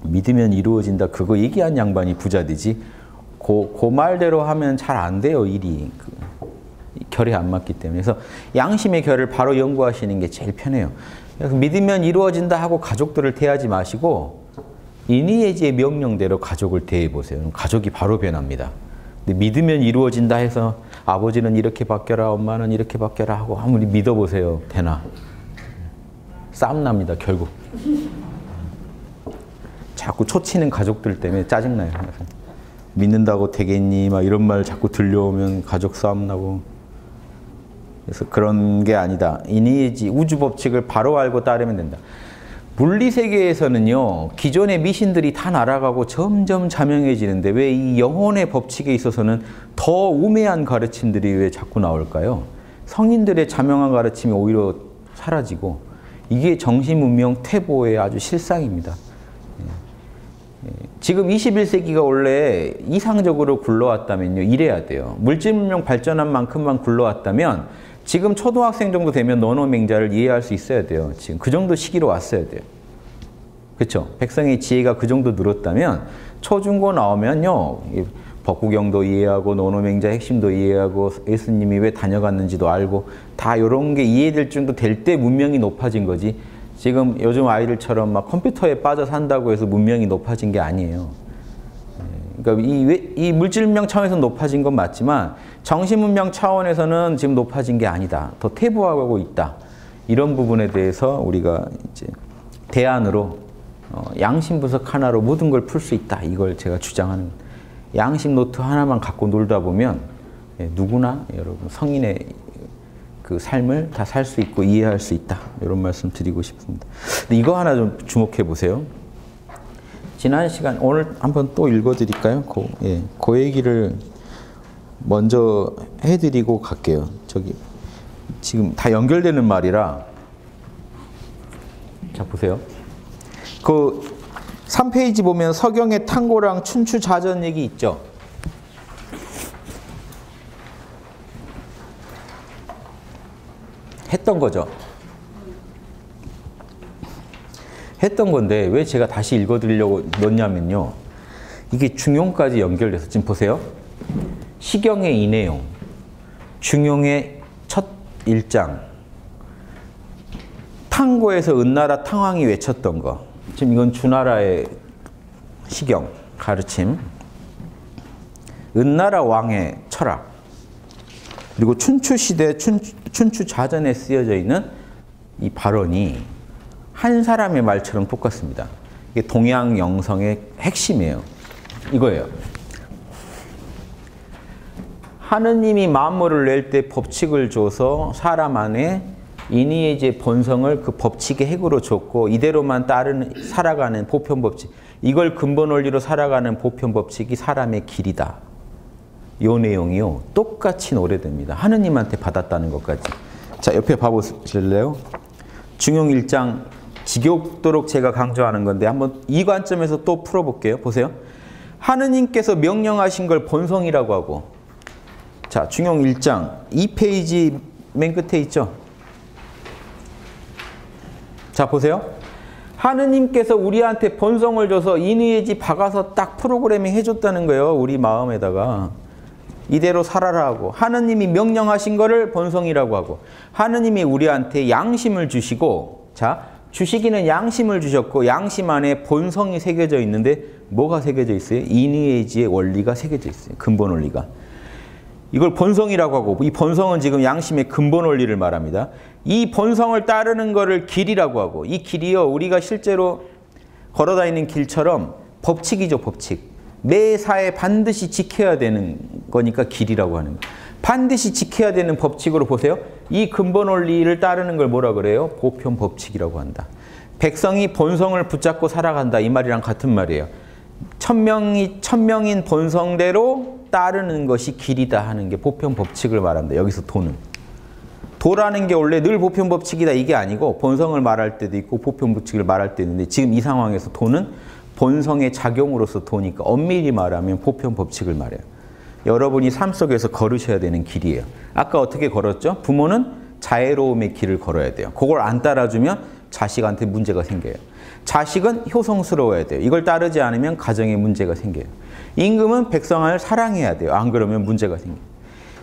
믿으면 이루어진다. 그거 얘기한 양반이 부자 되지. 그 말대로 하면 잘 안 돼요. 일이. 결이 안 맞기 때문에. 그래서 양심의 결을 바로 연구하시는 게 제일 편해요. 그래서 믿으면 이루어진다 하고 가족들을 대하지 마시고 인의예지의 명령대로 가족을 대해보세요. 그럼 가족이 바로 변합니다. 근데 믿으면 이루어진다 해서 아버지는 이렇게 바뀌어라, 엄마는 이렇게 바뀌어라 하고 아무리 믿어보세요. 되나? 싸움 납니다. 결국. 자꾸 초치는 가족들 때문에 짜증나요. 믿는다고 되겠니? 막 이런 말 자꾸 들려오면 가족 싸움 나고. 그래서 그런 게 아니다. 인의예지, 우주 법칙을 바로 알고 따르면 된다. 물리 세계에서는요, 기존의 미신들이 다 날아가고 점점 자명해지는데 왜 이 영혼의 법칙에 있어서는 더 우매한 가르침들이 왜 자꾸 나올까요? 성인들의 자명한 가르침이 오히려 사라지고 이게 정신문명 퇴보의 아주 실상입니다. 지금 21세기가 원래 이상적으로 굴러왔다면요, 이래야 돼요. 물질문명 발전한 만큼만 굴러왔다면 지금 초등학생 정도 되면 논어맹자를 이해할 수 있어야 돼요. 지금 그 정도 시기로 왔어야 돼요. 그렇죠? 백성의 지혜가 그 정도 늘었다면 초중고 나오면요, 법구경도 이해하고 논어맹자 핵심도 이해하고 예수님이 왜 다녀갔는지도 알고 다 이런 게 이해될 정도 될 때 문명이 높아진 거지. 지금 요즘 아이들처럼 막 컴퓨터에 빠져 산다고 해서 문명이 높아진 게 아니에요. 그러니까 이 물질문명 차원에서 높아진 건 맞지만 정신문명 차원에서는 지금 높아진 게 아니다. 더 퇴보하고 있다. 이런 부분에 대해서 우리가 이제 대안으로 양심 분석 하나로 모든 걸 풀 수 있다. 이걸 제가 주장하는 양심 노트 하나만 갖고 놀다 보면 누구나 여러분 성인의 그 삶을 다 살 수 있고 이해할 수 있다. 이런 말씀 드리고 싶습니다. 근데 이거 하나 좀 주목해 보세요. 지난 시간 오늘 한번 또 읽어드릴까요? 그 얘기를 먼저 해드리고 갈게요. 저기 지금 다 연결되는 말이라 자 보세요. 그 3페이지 보면 서경의 탕고랑 춘추자전 얘기 있죠. 했던 거죠. 했던 건데 왜 제가 다시 읽어드리려고 넣냐면요. 이게 중용까지 연결돼서 지금 보세요. 시경의 이 내용, 중용의 첫 1장, 탕고에서 은나라 탕왕이 외쳤던 거. 지금 이건 주나라의 시경, 가르침. 은나라 왕의 철학. 그리고 춘추시대, 춘추자전에 쓰여져 있는 이 발언이 한 사람의 말처럼 똑같습니다. 이게 동양영성의 핵심이에요. 이거예요. 하느님이 만물을 낼 때 법칙을 줘서 사람 안에 인의의 본성을 그 법칙의 핵으로 줬고 이대로만 살아가는 보편법칙. 이걸 근본 원리로 살아가는 보편법칙이 사람의 길이다. 이 내용이요. 똑같이 노래됩니다. 하느님한테 받았다는 것까지. 자, 옆에 봐보실래요? 중용 1장 지겹도록 제가 강조하는 건데 한번 이 관점에서 또 풀어볼게요. 보세요. 하느님께서 명령하신 걸 본성이라고 하고 자, 중용 1장 2페이지 맨 끝에 있죠. 자, 보세요. 하느님께서 우리한테 본성을 줘서 인의의지 박아서 딱 프로그래밍 해줬다는 거예요. 우리 마음에다가. 이대로 살아라 하고 하느님이 명령하신 거를 본성이라고 하고 하느님이 우리한테 양심을 주시고 자, 주시기는 양심을 주셨고 양심 안에 본성이 새겨져 있는데 뭐가 새겨져 있어요? 인의의지의 원리가 새겨져 있어요. 근본 원리가. 이걸 본성이라고 하고 이 본성은 지금 양심의 근본 원리를 말합니다. 이 본성을 따르는 거를 길이라고 하고 이 길이요. 우리가 실제로 걸어다니는 길처럼 법칙이죠. 법칙. 매사에 반드시 지켜야 되는 거니까 길이라고 하는 거예요. 반드시 지켜야 되는 법칙으로 보세요. 이 근본 원리를 따르는 걸 뭐라 그래요? 보편 법칙이라고 한다. 백성이 본성을 붙잡고 살아간다. 이 말이랑 같은 말이에요. 천명인 본성대로 따르는 것이 길이다 하는 게 보편 법칙을 말합니다. 여기서 도는. 도라는 게 원래 늘 보편 법칙이다 이게 아니고 본성을 말할 때도 있고 보편 법칙을 말할 때도 있는데 지금 이 상황에서 도는 본성의 작용으로서 도니까 엄밀히 말하면 보편 법칙을 말해요. 여러분이 삶 속에서 걸으셔야 되는 길이에요. 아까 어떻게 걸었죠? 부모는 자애로움의 길을 걸어야 돼요. 그걸 안 따라주면 자식한테 문제가 생겨요. 자식은 효성스러워야 돼요. 이걸 따르지 않으면 가정에 문제가 생겨요. 임금은 백성을 사랑해야 돼요. 안 그러면 문제가 생겨요.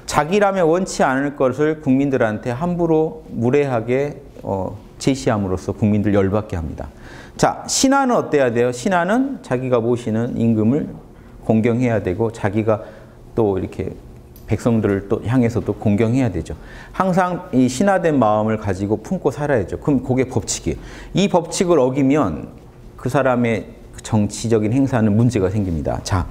자기라면 원치 않을 것을 국민들한테 함부로 무례하게 제시함으로써 국민들 열받게 합니다. 자, 신하는 어때야 돼요? 신하는 자기가 모시는 임금을 공경해야 되고 자기가 또 이렇게 백성들을 또 향해서도 공경해야 되죠. 항상 이 신하된 마음을 가지고 품고 살아야죠. 그럼 그게 법칙이에요. 이 법칙을 어기면 그 사람의 정치적인 행사는 문제가 생깁니다. 자,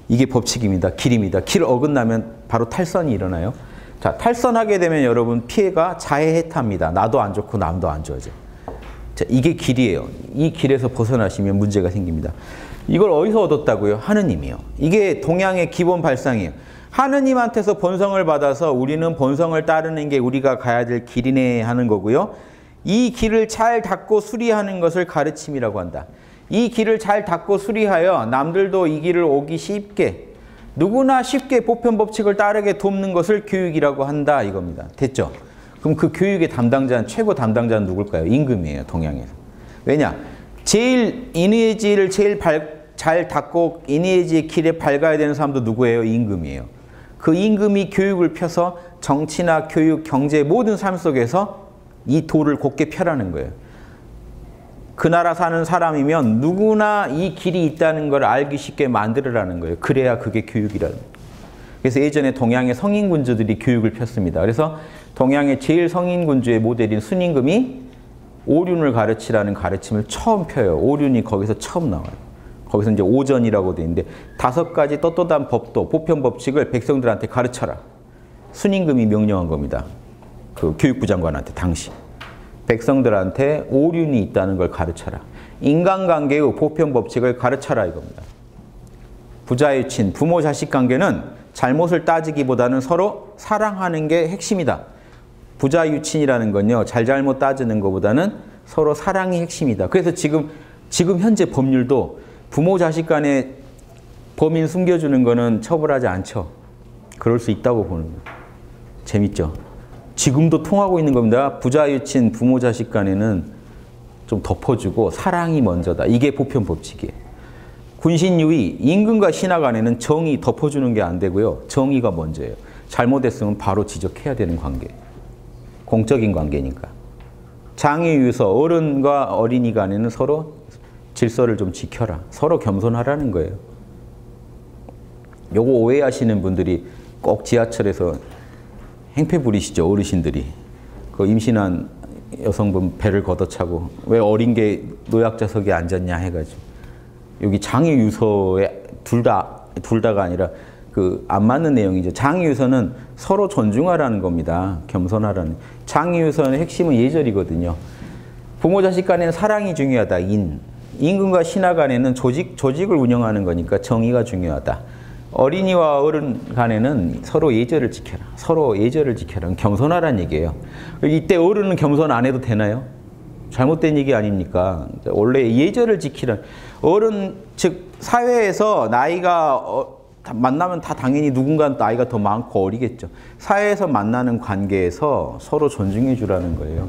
이게 법칙입니다. 길입니다. 길 어긋나면 바로 탈선이 일어나요. 자, 탈선하게 되면 여러분 피해가 자해해탑니다. 나도 안 좋고 남도 안 좋아져. 자, 이게 길이에요. 이 길에서 벗어나시면 문제가 생깁니다. 이걸 어디서 얻었다고요? 하느님이요. 이게 동양의 기본 발상이에요. 하느님한테서 본성을 받아서 우리는 본성을 따르는 게 우리가 가야 될 길이네 하는 거고요. 이 길을 잘 닦고 수리하는 것을 가르침이라고 한다. 이 길을 잘 닦고 수리하여 남들도 이 길을 오기 쉽게 누구나 쉽게 보편 법칙을 따르게 돕는 것을 교육이라고 한다 이겁니다. 됐죠? 그럼 그 교육의 담당자는 최고 담당자는 누굴까요? 임금이에요. 동양에서. 왜냐? 제일 인의의지를 제일 잘 닦고 인의의지의 길에 밝아야 되는 사람도 누구예요? 임금이에요. 그 임금이 교육을 펴서 정치나 교육, 경제 모든 삶 속에서 이 도를 곧게 펴라는 거예요. 그 나라 사는 사람이면 누구나 이 길이 있다는 걸 알기 쉽게 만들으라는 거예요. 그래야 그게 교육이라는 거예요. 그래서 예전에 동양의 성인군주들이 교육을 폈습니다. 그래서 동양의 제일 성인군주의 모델인 순임금이 오륜을 가르치라는 가르침을 처음 펴요. 오륜이 거기서 처음 나와요. 거기서 이제 오전이라고 돼 있는데 5가지 떳떳한 법도, 보편 법칙을 백성들한테 가르쳐라. 순임금이 명령한 겁니다. 그 교육부 장관한테 당시. 백성들한테 오륜이 있다는 걸 가르쳐라. 인간관계의 보편 법칙을 가르쳐라 이겁니다. 부자유친, 부모 자식 관계는 잘못을 따지기보다는 서로 사랑하는 게 핵심이다. 부자유친이라는 건요, 잘잘못 따지는 것보다는 서로 사랑이 핵심이다. 그래서 지금 현재 법률도 부모 자식 간에 범인 숨겨주는 거는 처벌하지 않죠. 그럴 수 있다고 보는 거예요. 재밌죠? 지금도 통하고 있는 겁니다. 부자유친, 부모 자식 간에는 좀 덮어주고 사랑이 먼저다. 이게 보편 법칙이에요. 군신유의, 임금과 신하 간에는 정의 덮어주는 게 안 되고요. 정의가 먼저예요. 잘못했으면 바로 지적해야 되는 관계. 공적인 관계니까. 장유유서, 어른과 어린이 간에는 서로 질서를 좀 지켜라. 서로 겸손하라는 거예요. 요거 오해하시는 분들이 꼭 지하철에서 행패 부리시죠, 어르신들이. 그 임신한 여성분 배를 걷어차고 왜 어린 게 노약자석에 앉았냐 해가지고. 여기 장유유서에 둘 다가 아니라 그 안 맞는 내용이죠. 장유유서는 서로 존중하라는 겁니다. 겸손하라는. 장유유서의 핵심은 예절이거든요. 부모 자식 간에는 사랑이 중요하다. 임금과 신하 간에는 조직을 운영하는 거니까 정의가 중요하다. 어린이와 어른 간에는 서로 예절을 지켜라. 서로 예절을 지켜라. 겸손하라는 얘기예요. 이때 어른은 겸손 안 해도 되나요? 잘못된 얘기 아닙니까? 원래 예절을 지키라. 어른, 즉 사회에서 나이가 만나면 다 당연히 누군가 나이가 더 많고 어리겠죠. 사회에서 만나는 관계에서 서로 존중해 주라는 거예요.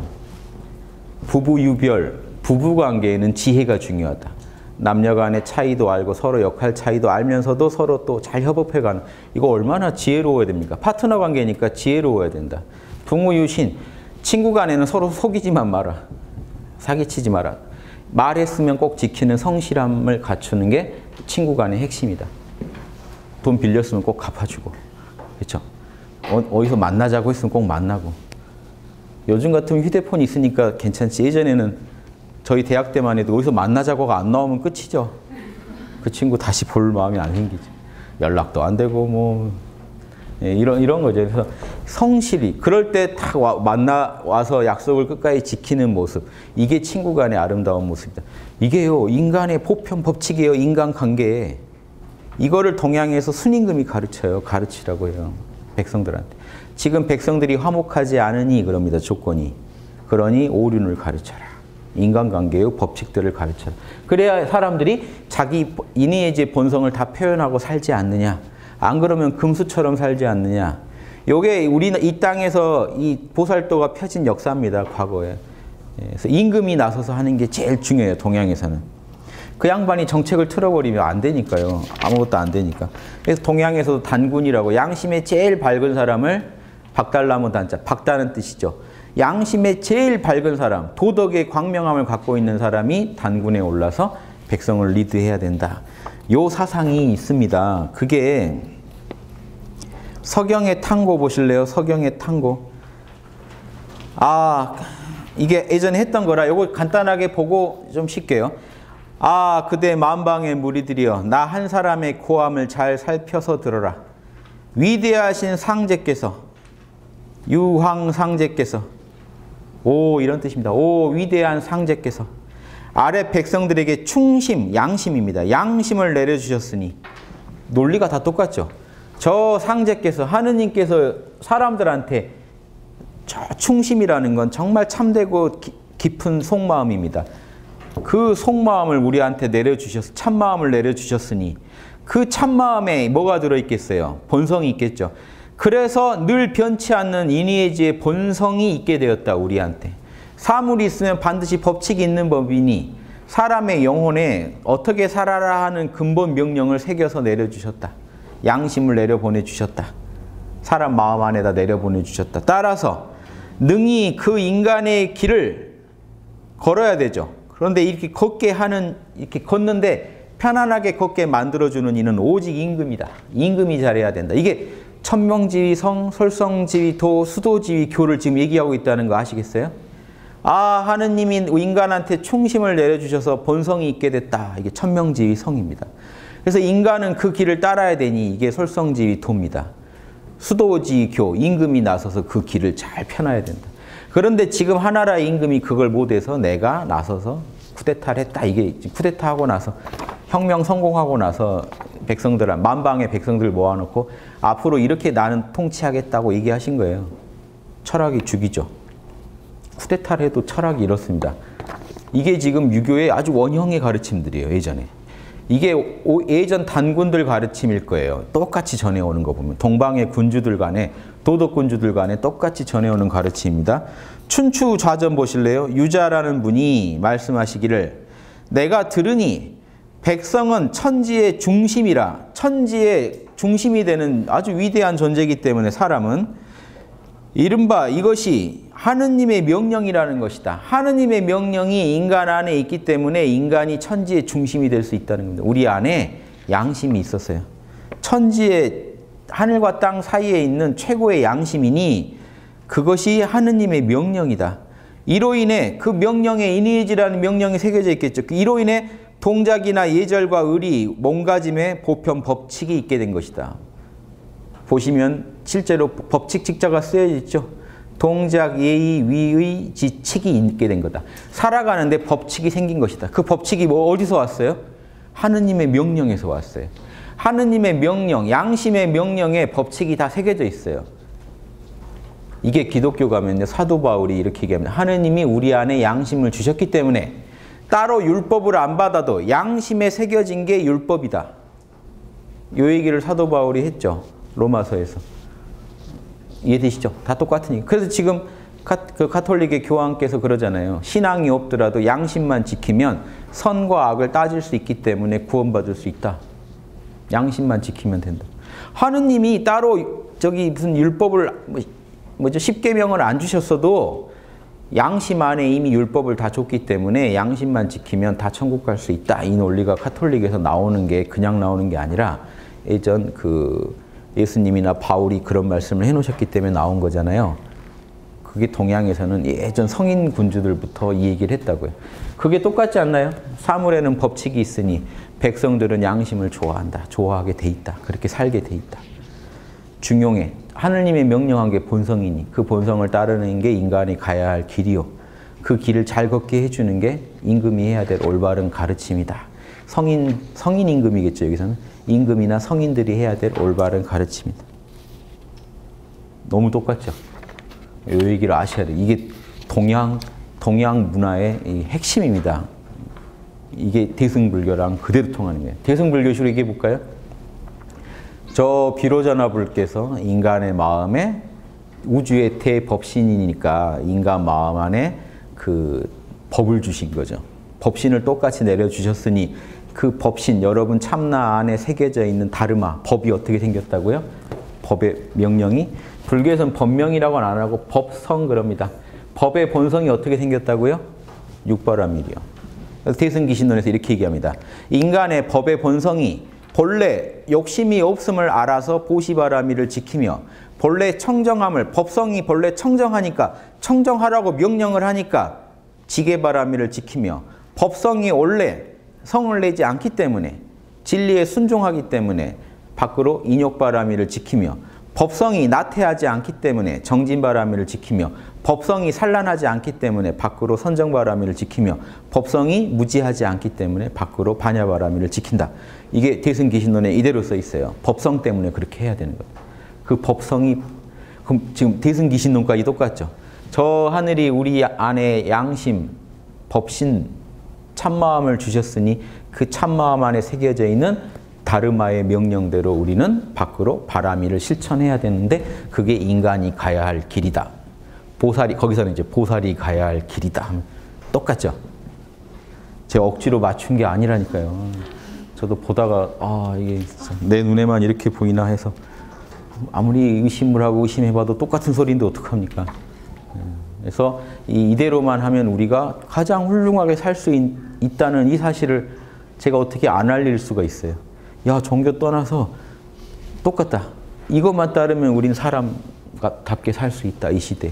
부부 유별, 부부 관계에는 지혜가 중요하다. 남녀 간의 차이도 알고 서로 역할 차이도 알면서도 서로 또 잘 협업해가는, 이거 얼마나 지혜로워야 됩니까? 파트너 관계니까 지혜로워야 된다. 부모 유신, 친구 간에는 서로 속이지만 마라. 사기치지 마라. 말했으면 꼭 지키는 성실함을 갖추는 게 친구 간의 핵심이다. 돈 빌렸으면 꼭 갚아주고. 그렇죠? 어디서 만나자고 했으면 꼭 만나고. 요즘 같으면 휴대폰이 있으니까 괜찮지. 예전에는 저희 대학 때만 해도 어디서 만나자고가 안 나오면 끝이죠. 그 친구 다시 볼 마음이 안 생기죠. 연락도 안 되고 뭐 이런 거죠. 그래서 성실히 그럴 때 딱 와서 약속을 끝까지 지키는 모습, 이게 친구 간의 아름다운 모습이다. 이게요, 인간의 보편 법칙이에요. 인간관계에. 이거를 동양에서 순임금이 가르치라고 해요. 백성들한테. 지금 백성들이 화목하지 않으니 그럽니다. 조건이. 그러니 오륜을 가르쳐라. 인간관계의 법칙들을 가르쳐라. 그래야 사람들이 자기 인의의 본성을 다 표현하고 살지 않느냐. 안 그러면 금수처럼 살지 않느냐. 요게 우리는 이 땅에서 이 보살도가 펴진 역사입니다. 과거에. 그래서 임금이 나서서 하는 게 제일 중요해요. 동양에서는. 그 양반이 정책을 틀어버리면 안 되니까요. 아무것도 안 되니까. 그래서 동양에서도 단군이라고 양심에 제일 밝은 사람을 박달나무 단자, 박다는 뜻이죠. 양심에 제일 밝은 사람, 도덕의 광명함을 갖고 있는 사람이 단군에 올라서 백성을 리드해야 된다. 요 사상이 있습니다. 그게 서경의 탕고 보실래요? 서경의 탕고. 이게 예전에 했던 거라 요거 간단하게 보고 좀 쉴게요. 그대 만방의 무리들이여, 나 한 사람의 고함을 잘 살펴서 들어라. 위대하신 상제께서, 유황상제께서, 이런 뜻입니다. 위대한 상제께서 아래 백성들에게 충심, 양심입니다. 양심을 내려주셨으니. 논리가 다 똑같죠. 저 상제께서, 하느님께서 사람들한테 저 충심이라는 건 정말 참되고 깊은 속마음입니다. 그 속마음을 우리한테 참마음을 내려주셨으니 그 참마음에 뭐가 들어있겠어요? 본성이 있겠죠. 그래서 늘 변치 않는 인의의지의 본성이 있게 되었다. 우리한테. 사물이 있으면 반드시 법칙이 있는 법이니 사람의 영혼에 어떻게 살아라 하는 근본 명령을 새겨서 내려주셨다. 양심을 내려보내주셨다. 사람 마음 안에다 내려보내주셨다. 따라서 능히 그 인간의 길을 걸어야 되죠. 그런데 이렇게 이렇게 걷는데 편안하게 걷게 만들어주는 이는 오직 임금이다. 임금이 잘해야 된다. 이게 천명지위 성, 솔성지위 도, 수도지위 교를 지금 얘기하고 있다는 거 아시겠어요? 아, 하느님이 인간한테 충심을 내려주셔서 본성이 있게 됐다. 이게 천명지위 성입니다. 그래서 인간은 그 길을 따라야 되니 이게 솔성지위 도입니다. 수도지위 교, 임금이 나서서 그 길을 잘 펴놔야 된다. 그런데 지금 하나라의 임금이 그걸 못해서 내가 나서서 쿠데타를 했다. 이게 쿠데타하고 나서 혁명 성공하고 나서 만방의 백성들 모아놓고 앞으로 이렇게 나는 통치하겠다고 얘기하신 거예요. 철학이 죽이죠. 쿠데타를 해도 철학이 이렇습니다. 이게 지금 유교의 아주 원형의 가르침들이에요. 예전에. 이게 예전 단군들 가르침일 거예요. 똑같이 전해오는 거 보면. 동방의 군주들 간에 도덕군주들 간에 똑같이 전해오는 가르침입니다. 춘추좌전 보실래요? 유자라는 분이 말씀하시기를 내가 들으니 백성은 천지의 중심이라 천지의 중심이 되는 아주 위대한 존재이기 때문에 사람은 이른바 이것이 하느님의 명령이라는 것이다. 하느님의 명령이 인간 안에 있기 때문에 인간이 천지의 중심이 될 수 있다는 겁니다. 우리 안에 양심이 있었어요. 천지의 하늘과 땅 사이에 있는 최고의 양심이니 그것이 하느님의 명령이다. 이로 인해 그 명령에 이니지라는 명령이 새겨져 있겠죠. 이로 인해 동작이나 예절과 의리, 몸가짐에 보편 법칙이 있게 된 것이다. 보시면 실제로 법칙 직자가 쓰여져 있죠. 동작, 예의, 위의, 지칙이 있게 된 거다. 살아가는데 법칙이 생긴 것이다. 그 법칙이 어디서 왔어요? 하느님의 명령에서 왔어요. 하느님의 명령, 양심의 명령에 법칙이 다 새겨져 있어요. 이게 기독교 가면요. 사도 바울이 이렇게 얘기합니다. 하느님이 우리 안에 양심을 주셨기 때문에 따로 율법을 안 받아도 양심에 새겨진 게 율법이다. 이 얘기를 사도 바울이 했죠. 로마서에서. 이해되시죠? 다 똑같으니까. 그래서 지금 그 가톨릭의 교황께서 그러잖아요. 신앙이 없더라도 양심만 지키면 선과 악을 따질 수 있기 때문에 구원받을 수 있다. 양심만 지키면 된다. 하느님이 따로 무슨 율법을 십계명을 안 주셨어도 양심 안에 이미 율법을 다 줬기 때문에 양심만 지키면 다 천국 갈 수 있다. 이 논리가 가톨릭에서 나오는 게 그냥 나오는 게 아니라 예전 예수님이나 바울이 그런 말씀을 해놓으셨기 때문에 나온 거잖아요. 그게 동양에서는 예전 성인 군주들부터 이 얘기를 했다고요. 그게 똑같지 않나요? 사물에는 법칙이 있으니 백성들은 양심을 좋아한다. 좋아하게 돼 있다. 그렇게 살게 돼 있다. 중용해. 하느님의 명령한 게 본성이니 그 본성을 따르는 게 인간이 가야 할 길이요. 그 길을 잘 걷게 해주는 게 임금이 해야 될 올바른 가르침이다. 성인 임금이겠죠. 여기서는. 임금이나 성인들이 해야 될 올바른 가르침이다. 너무 똑같죠. 이 얘기를 아셔야 돼요. 이게 동양 문화의 핵심입니다. 이게 대승불교랑 그대로 통하는 거예요. 대승불교식으로 얘기해 볼까요? 저 비로자나 불께서 인간의 마음에 우주의 대법신이니까 인간 마음 안에 그 법을 주신 거죠. 법신을 똑같이 내려주셨으니 그 법신, 여러분 참나 안에 새겨져 있는 다르마, 법이 어떻게 생겼다고요? 법의 명령이? 불교에서는 법명이라고는 안 하고 법성 그럽니다. 법의 본성이 어떻게 생겼다고요? 육바라밀이요. 대승기신론에서 이렇게 얘기합니다. 인간의 법의 본성이 본래 욕심이 없음을 알아서 보시바라밀을 지키며 본래 청정함을, 법성이 본래 청정하니까 청정하라고 명령을 하니까 지게바라밀을 지키며 법성이 원래 성을 내지 않기 때문에 진리에 순종하기 때문에 밖으로 인욕바라밀을 지키며 법성이 나태하지 않기 때문에 정진바라밀을 지키며 법성이 산란하지 않기 때문에 밖으로 선정바라밀을 지키며 법성이 무지하지 않기 때문에 밖으로 반야바라밀을 지킨다. 이게 대승기신론에 이대로 써 있어요. 법성 때문에 그렇게 해야 되는 거예요. 그 법성이 그럼 지금 대승기신론까지 똑같죠. 저 하늘이 우리 안에 양심, 법신, 참마음을 주셨으니 그 참마음 안에 새겨져 있는 다르마의 명령대로 우리는 밖으로 바라밀을 실천해야 되는데 그게 인간이 가야 할 길이다. 보살이 거기서는 이제 보살이 가야 할 길이다. 똑같죠. 제가 억지로 맞춘 게 아니라니까요. 저도 보다가 이게 내 눈에만 이렇게 보이나 해서 아무리 의심을 하고 의심해봐도 똑같은 소리인데 어떡합니까? 그래서 이대로만 하면 우리가 가장 훌륭하게 살 수 있다는 이 사실을 제가 어떻게 안 알릴 수가 있어요. 야, 종교 떠나서 똑같다. 이것만 따르면 우린 사람답게 살 수 있다. 이 시대에.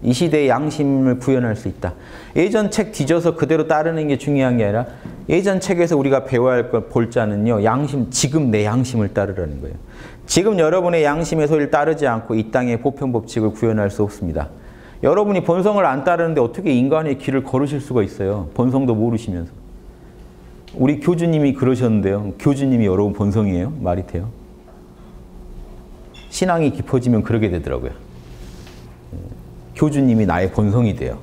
이 시대의 양심을 구현할 수 있다. 예전 책 뒤져서 그대로 따르는 게 중요한 게 아니라 예전 책에서 우리가 배워야 할 걸 볼자는요. 양심, 지금 내 양심을 따르라는 거예요. 지금 여러분의 양심의 소리를 따르지 않고 이 땅의 보편법칙을 구현할 수 없습니다. 여러분이 본성을 안 따르는데 어떻게 인간의 길을 걸으실 수가 있어요. 본성도 모르시면서. 우리 교주님이 그러셨는데요. 교주님이 여러분 본성이에요? 말이 돼요? 신앙이 깊어지면 그러게 되더라고요. 교주님이 나의 본성이 돼요.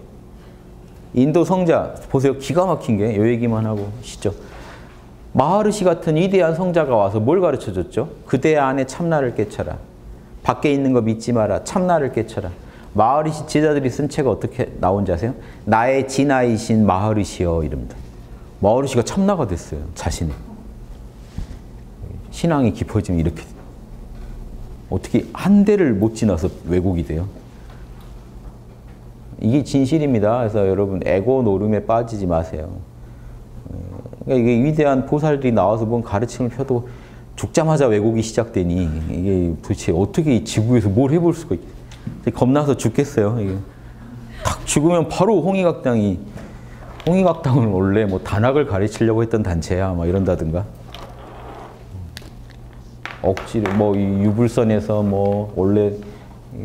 인도 성자 보세요. 기가 막힌 게 요 얘기만 하고 시죠. 마하르시 같은 위대한 성자가 와서 뭘 가르쳐줬죠? 그대 안에 참나를 깨쳐라. 밖에 있는 거 믿지 마라. 참나를 깨쳐라. 마하르시 제자들이 쓴 책이 어떻게 나온지 아세요? 나의 진아이신 마하르시여 이럽니다. 마하르시가 참나가 됐어요. 자신이. 신앙이 깊어지면 이렇게 어떻게 한 대를 못 지나서 왜곡이 돼요? 이게 진실입니다. 그래서 여러분 에고 노름에 빠지지 마세요. 그러니까 이게 위대한 보살들이 나와서 뭔 가르침을 펴도 죽자마자 왜곡이 시작되니 이게 도대체 어떻게 이 지구에서 뭘 해볼 수가 있겠어요? 겁나서 죽겠어요. 이게 딱 죽으면 바로 홍익학당은 원래 뭐 단학을 가르치려고 했던 단체야, 막 이런다든가. 억지로 뭐 유불선에서 뭐 원래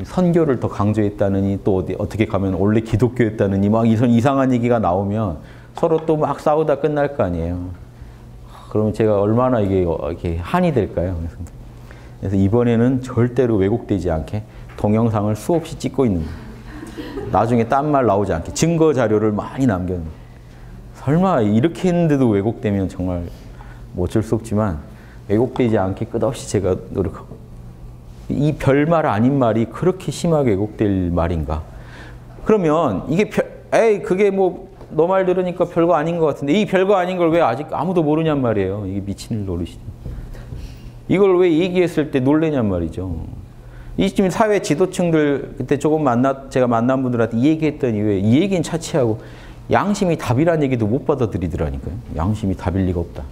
선교를 더 강조했다느니 또 어떻게 가면 원래 기독교였다느니 막 이상한 얘기가 나오면 서로 또 막 싸우다 끝날 거 아니에요. 그러면 제가 얼마나 이게 한이 될까요? 그래서 이번에는 절대로 왜곡되지 않게 동영상을 수없이 찍고 있는 거예요. 나중에 딴 말 나오지 않게 증거 자료를 많이 남겨놓은 거예요. 설마 이렇게 했는데도 왜곡되면 정말 뭐 어쩔 수 없지만 왜곡되지 않게 끝없이 제가 노력하고 이 별말 아닌 말이 그렇게 심하게 왜곡될 말인가? 그러면 이게 그게 뭐 너 말 들으니까 별거 아닌 것 같은데 이 별거 아닌 걸 왜 아직 아무도 모르냔 말이에요. 이게 미친 노릇이죠. 이걸 왜 얘기했을 때 놀래냔 말이죠. 이쯤 사회 지도층들 그때 조금 제가 만난 분들한테 이 얘기했더니 왜 이 얘기는 차치하고 양심이 답이란 얘기도 못 받아들이더라니까요. 양심이 답일 리가 없다.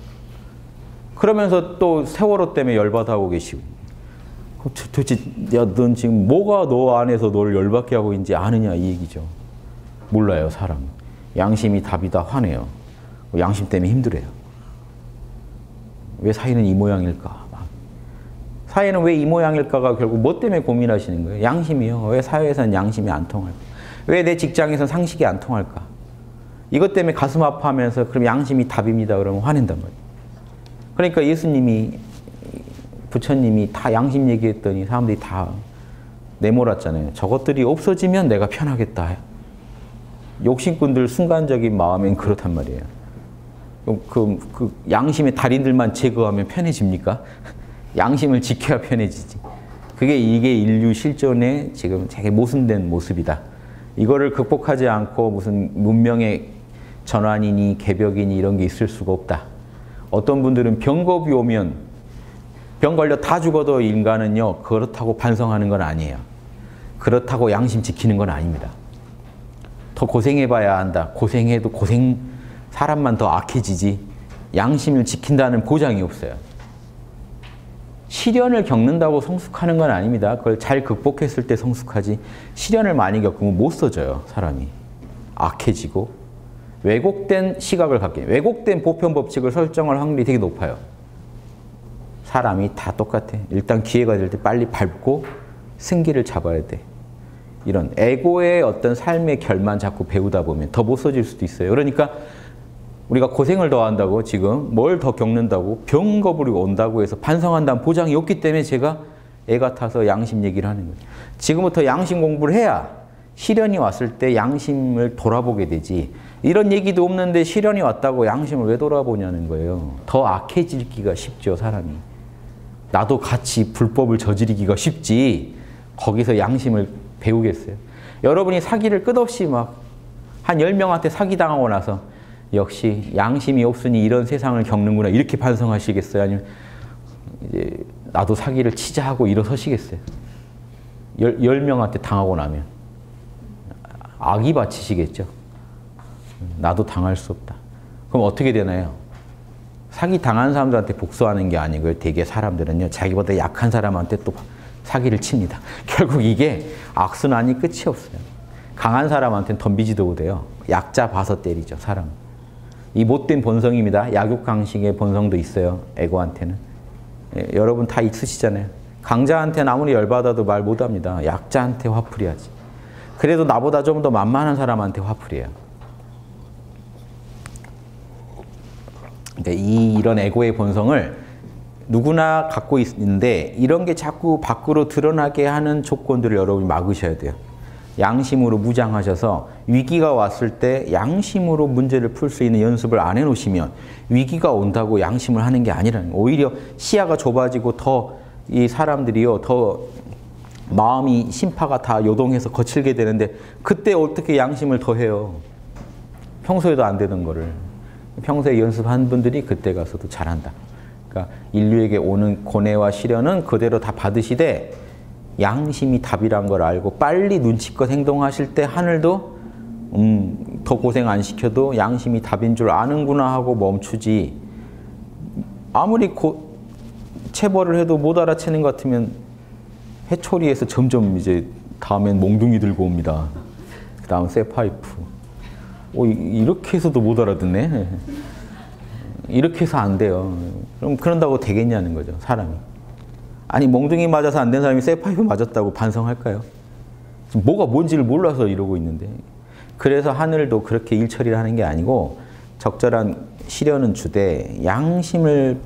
그러면서 또 세월호 때문에 열받아하고 계시고 도대체 넌 지금 뭐가 너 안에서 너를 열받게 하고 있는지 아느냐 이 얘기죠. 몰라요 사람. 양심이 답이다 화내요. 양심 때문에 힘들어요. 왜 사회는 이 모양일까? 사회는 왜 이 모양일까가 결국 뭐 때문에 고민하시는 거예요? 양심이요. 왜 사회에서는 양심이 안 통할까? 왜 내 직장에서 상식이 안 통할까? 이것 때문에 가슴 아파하면서 그럼 양심이 답입니다. 그러면 화낸단 말이에요. 그러니까 예수님이 부처님이 다 양심 얘기했더니 사람들이 다 내몰았잖아요. 저것들이 없어지면 내가 편하겠다. 욕심꾼들 순간적인 마음엔 그렇단 말이에요. 그 양심의 달인들만 제거하면 편해집니까? 양심을 지켜야 편해지지. 이게 인류 실존의 지금 되게 모순된 모습이다. 이거를 극복하지 않고 무슨 문명의 전환이니 개벽이니 이런 게 있을 수가 없다. 어떤 분들은 병겁이 오면 병 걸려 다 죽어도 인간은요 그렇다고 반성하는 건 아니에요. 그렇다고 양심 지키는 건 아닙니다. 더 고생해봐야 한다. 고생해도 사람만 더 악해지지 양심을 지킨다는 보장이 없어요. 시련을 겪는다고 성숙하는 건 아닙니다. 그걸 잘 극복했을 때 성숙하지 시련을 많이 겪으면 못 써져요. 사람이. 악해지고 왜곡된 시각을 갖게 왜곡된 보편 법칙을 설정할 확률이 되게 높아요. 사람이 다 똑같아. 일단 기회가 될 때 빨리 밟고 승기를 잡아야 돼. 이런 에고의 어떤 삶의 결만 자꾸 배우다 보면 더 못 써질 수도 있어요. 그러니까 우리가 고생을 더 한다고 지금 뭘 더 겪는다고 병겁으로 온다고 해서 반성한다는 보장이 없기 때문에 제가 애 같아서 양심 얘기를 하는 거예요. 지금부터 양심 공부를 해야 시련이 왔을 때 양심을 돌아보게 되지. 이런 얘기도 없는데 시련이 왔다고 양심을 왜 돌아보냐는 거예요. 더 악해지기가 쉽죠, 사람이. 나도 같이 불법을 저지르기가 쉽지. 거기서 양심을 배우겠어요. 여러분이 사기를 끝없이 막 한 10명한테 사기당하고 나서 역시 양심이 없으니 이런 세상을 겪는구나 이렇게 반성하시겠어요? 아니면 이제 나도 사기를 치자 하고 일어서시겠어요? 10명한테 당하고 나면 악이 바치시겠죠. 나도 당할 수 없다. 그럼 어떻게 되나요? 사기 당한 사람들한테 복수하는 게 아니고요. 대개 사람들은요, 자기보다 약한 사람한테 또 사기를 칩니다. 결국 이게 악순환이 끝이 없어요. 강한 사람한테는 덤비지도 못해요. 약자 봐서 때리죠, 사람. 이 못된 본성입니다. 약육강식의 본성도 있어요, 에고한테는. 예, 여러분 다 있으시잖아요. 강자한테는 아무리 열받아도 말 못합니다. 약자한테 화풀이하지. 그래도 나보다 좀 더 만만한 사람한테 화풀이해요. 그러니까 이런 에고의 본성을 누구나 갖고 있는데 이런 게 자꾸 밖으로 드러나게 하는 조건들을 여러분이 막으셔야 돼요. 양심으로 무장하셔서 위기가 왔을 때 양심으로 문제를 풀 수 있는 연습을 안 해놓으시면 위기가 온다고 양심을 하는 게 아니라는 거예요. 오히려 시야가 좁아지고 더 이 사람들이요, 더 마음이 심파가 다 요동해서 거칠게 되는데 그때 어떻게 양심을 더 해요? 평소에도 안 되던 거를. 평소에 연습한 분들이 그때 가서도 잘한다. 그러니까 인류에게 오는 고뇌와 시련은 그대로 다 받으시되 양심이 답이란 걸 알고 빨리 눈치껏 행동하실 때 하늘도 더 고생 안 시켜도 양심이 답인 줄 아는구나 하고 멈추지. 아무리 체벌을 해도 못 알아채는 것 같으면 회초리에서 점점 이제 다음엔 몽둥이 들고 옵니다. 그 다음 쇠파이프. 이렇게 해서도 못 알아듣네. 이렇게 해서 안 돼요. 그럼 그런다고 되겠냐는 거죠, 사람이. 아니, 몽둥이 맞아서 안 된 사람이 쇠파이프 맞았다고 반성할까요? 지금 뭐가 뭔지를 몰라서 이러고 있는데. 그래서 하늘도 그렇게 일처리를 하는 게 아니고 적절한 시련은 주되 양심을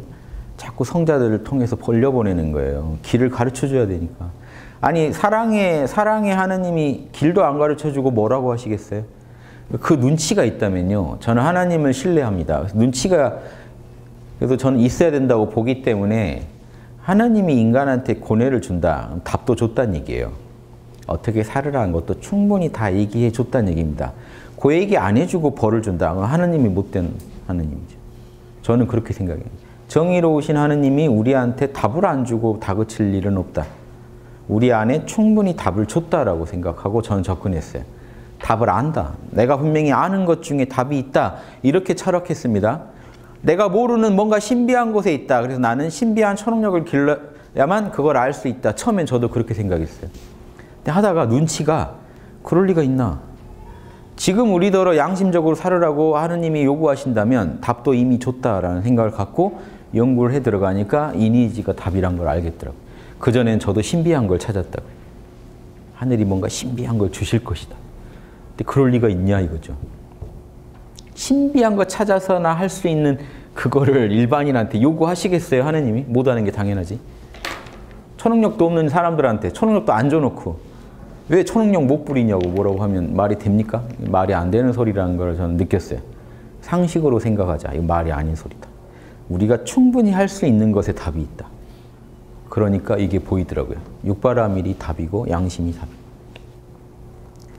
자꾸 성자들을 통해서 벌려보내는 거예요. 길을 가르쳐줘야 되니까. 아니, 사랑의 하나님이 길도 안 가르쳐주고 뭐라고 하시겠어요? 그 눈치가 있다면요. 저는 하나님을 신뢰합니다. 눈치가 그래서 저는 있어야 된다고 보기 때문에 하나님이 인간한테 고뇌를 준다. 답도 줬다는 얘기예요. 어떻게 살으라는 것도 충분히 다 얘기해 줬다는 얘기입니다. 그 얘기 안 해주고 벌을 준다. 하나님이 못된 하나님이죠. 저는 그렇게 생각해요. 정의로우신 하나님이 우리한테 답을 안 주고 다그칠 일은 없다. 우리 안에 충분히 답을 줬다라고 생각하고 저는 접근했어요. 답을 안다. 내가 분명히 아는 것 중에 답이 있다. 이렇게 철학했습니다. 내가 모르는 뭔가 신비한 곳에 있다. 그래서 나는 신비한 초능력을 길러야만 그걸 알 수 있다. 처음엔 저도 그렇게 생각했어요. 근데 하다가 눈치가 그럴 리가 있나. 지금 우리더러 양심적으로 살으라고 하느님이 요구하신다면 답도 이미 줬다라는 생각을 갖고 연구를 해 들어가니까 이니지가 답이란 걸 알겠더라고요. 그전엔 저도 신비한 걸 찾았다고요. 하늘이 뭔가 신비한 걸 주실 것이다. 근데 그럴 리가 있냐 이거죠. 신비한 거 찾아서나 할 수 있는 그거를 일반인한테 요구하시겠어요, 하느님이? 못하는 게 당연하지. 초능력도 없는 사람들한테 초능력도 안 줘놓고 왜 초능력 못 부리냐고 뭐라고 하면 말이 됩니까? 말이 안 되는 소리라는 걸 저는 느꼈어요. 상식으로 생각하자. 이거 말이 아닌 소리다. 우리가 충분히 할 수 있는 것에 답이 있다. 그러니까 이게 보이더라고요. 육바라밀이 답이고 양심이 답.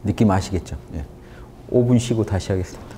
느낌 아시겠죠? 예. 5분 쉬고 다시 하겠습니다.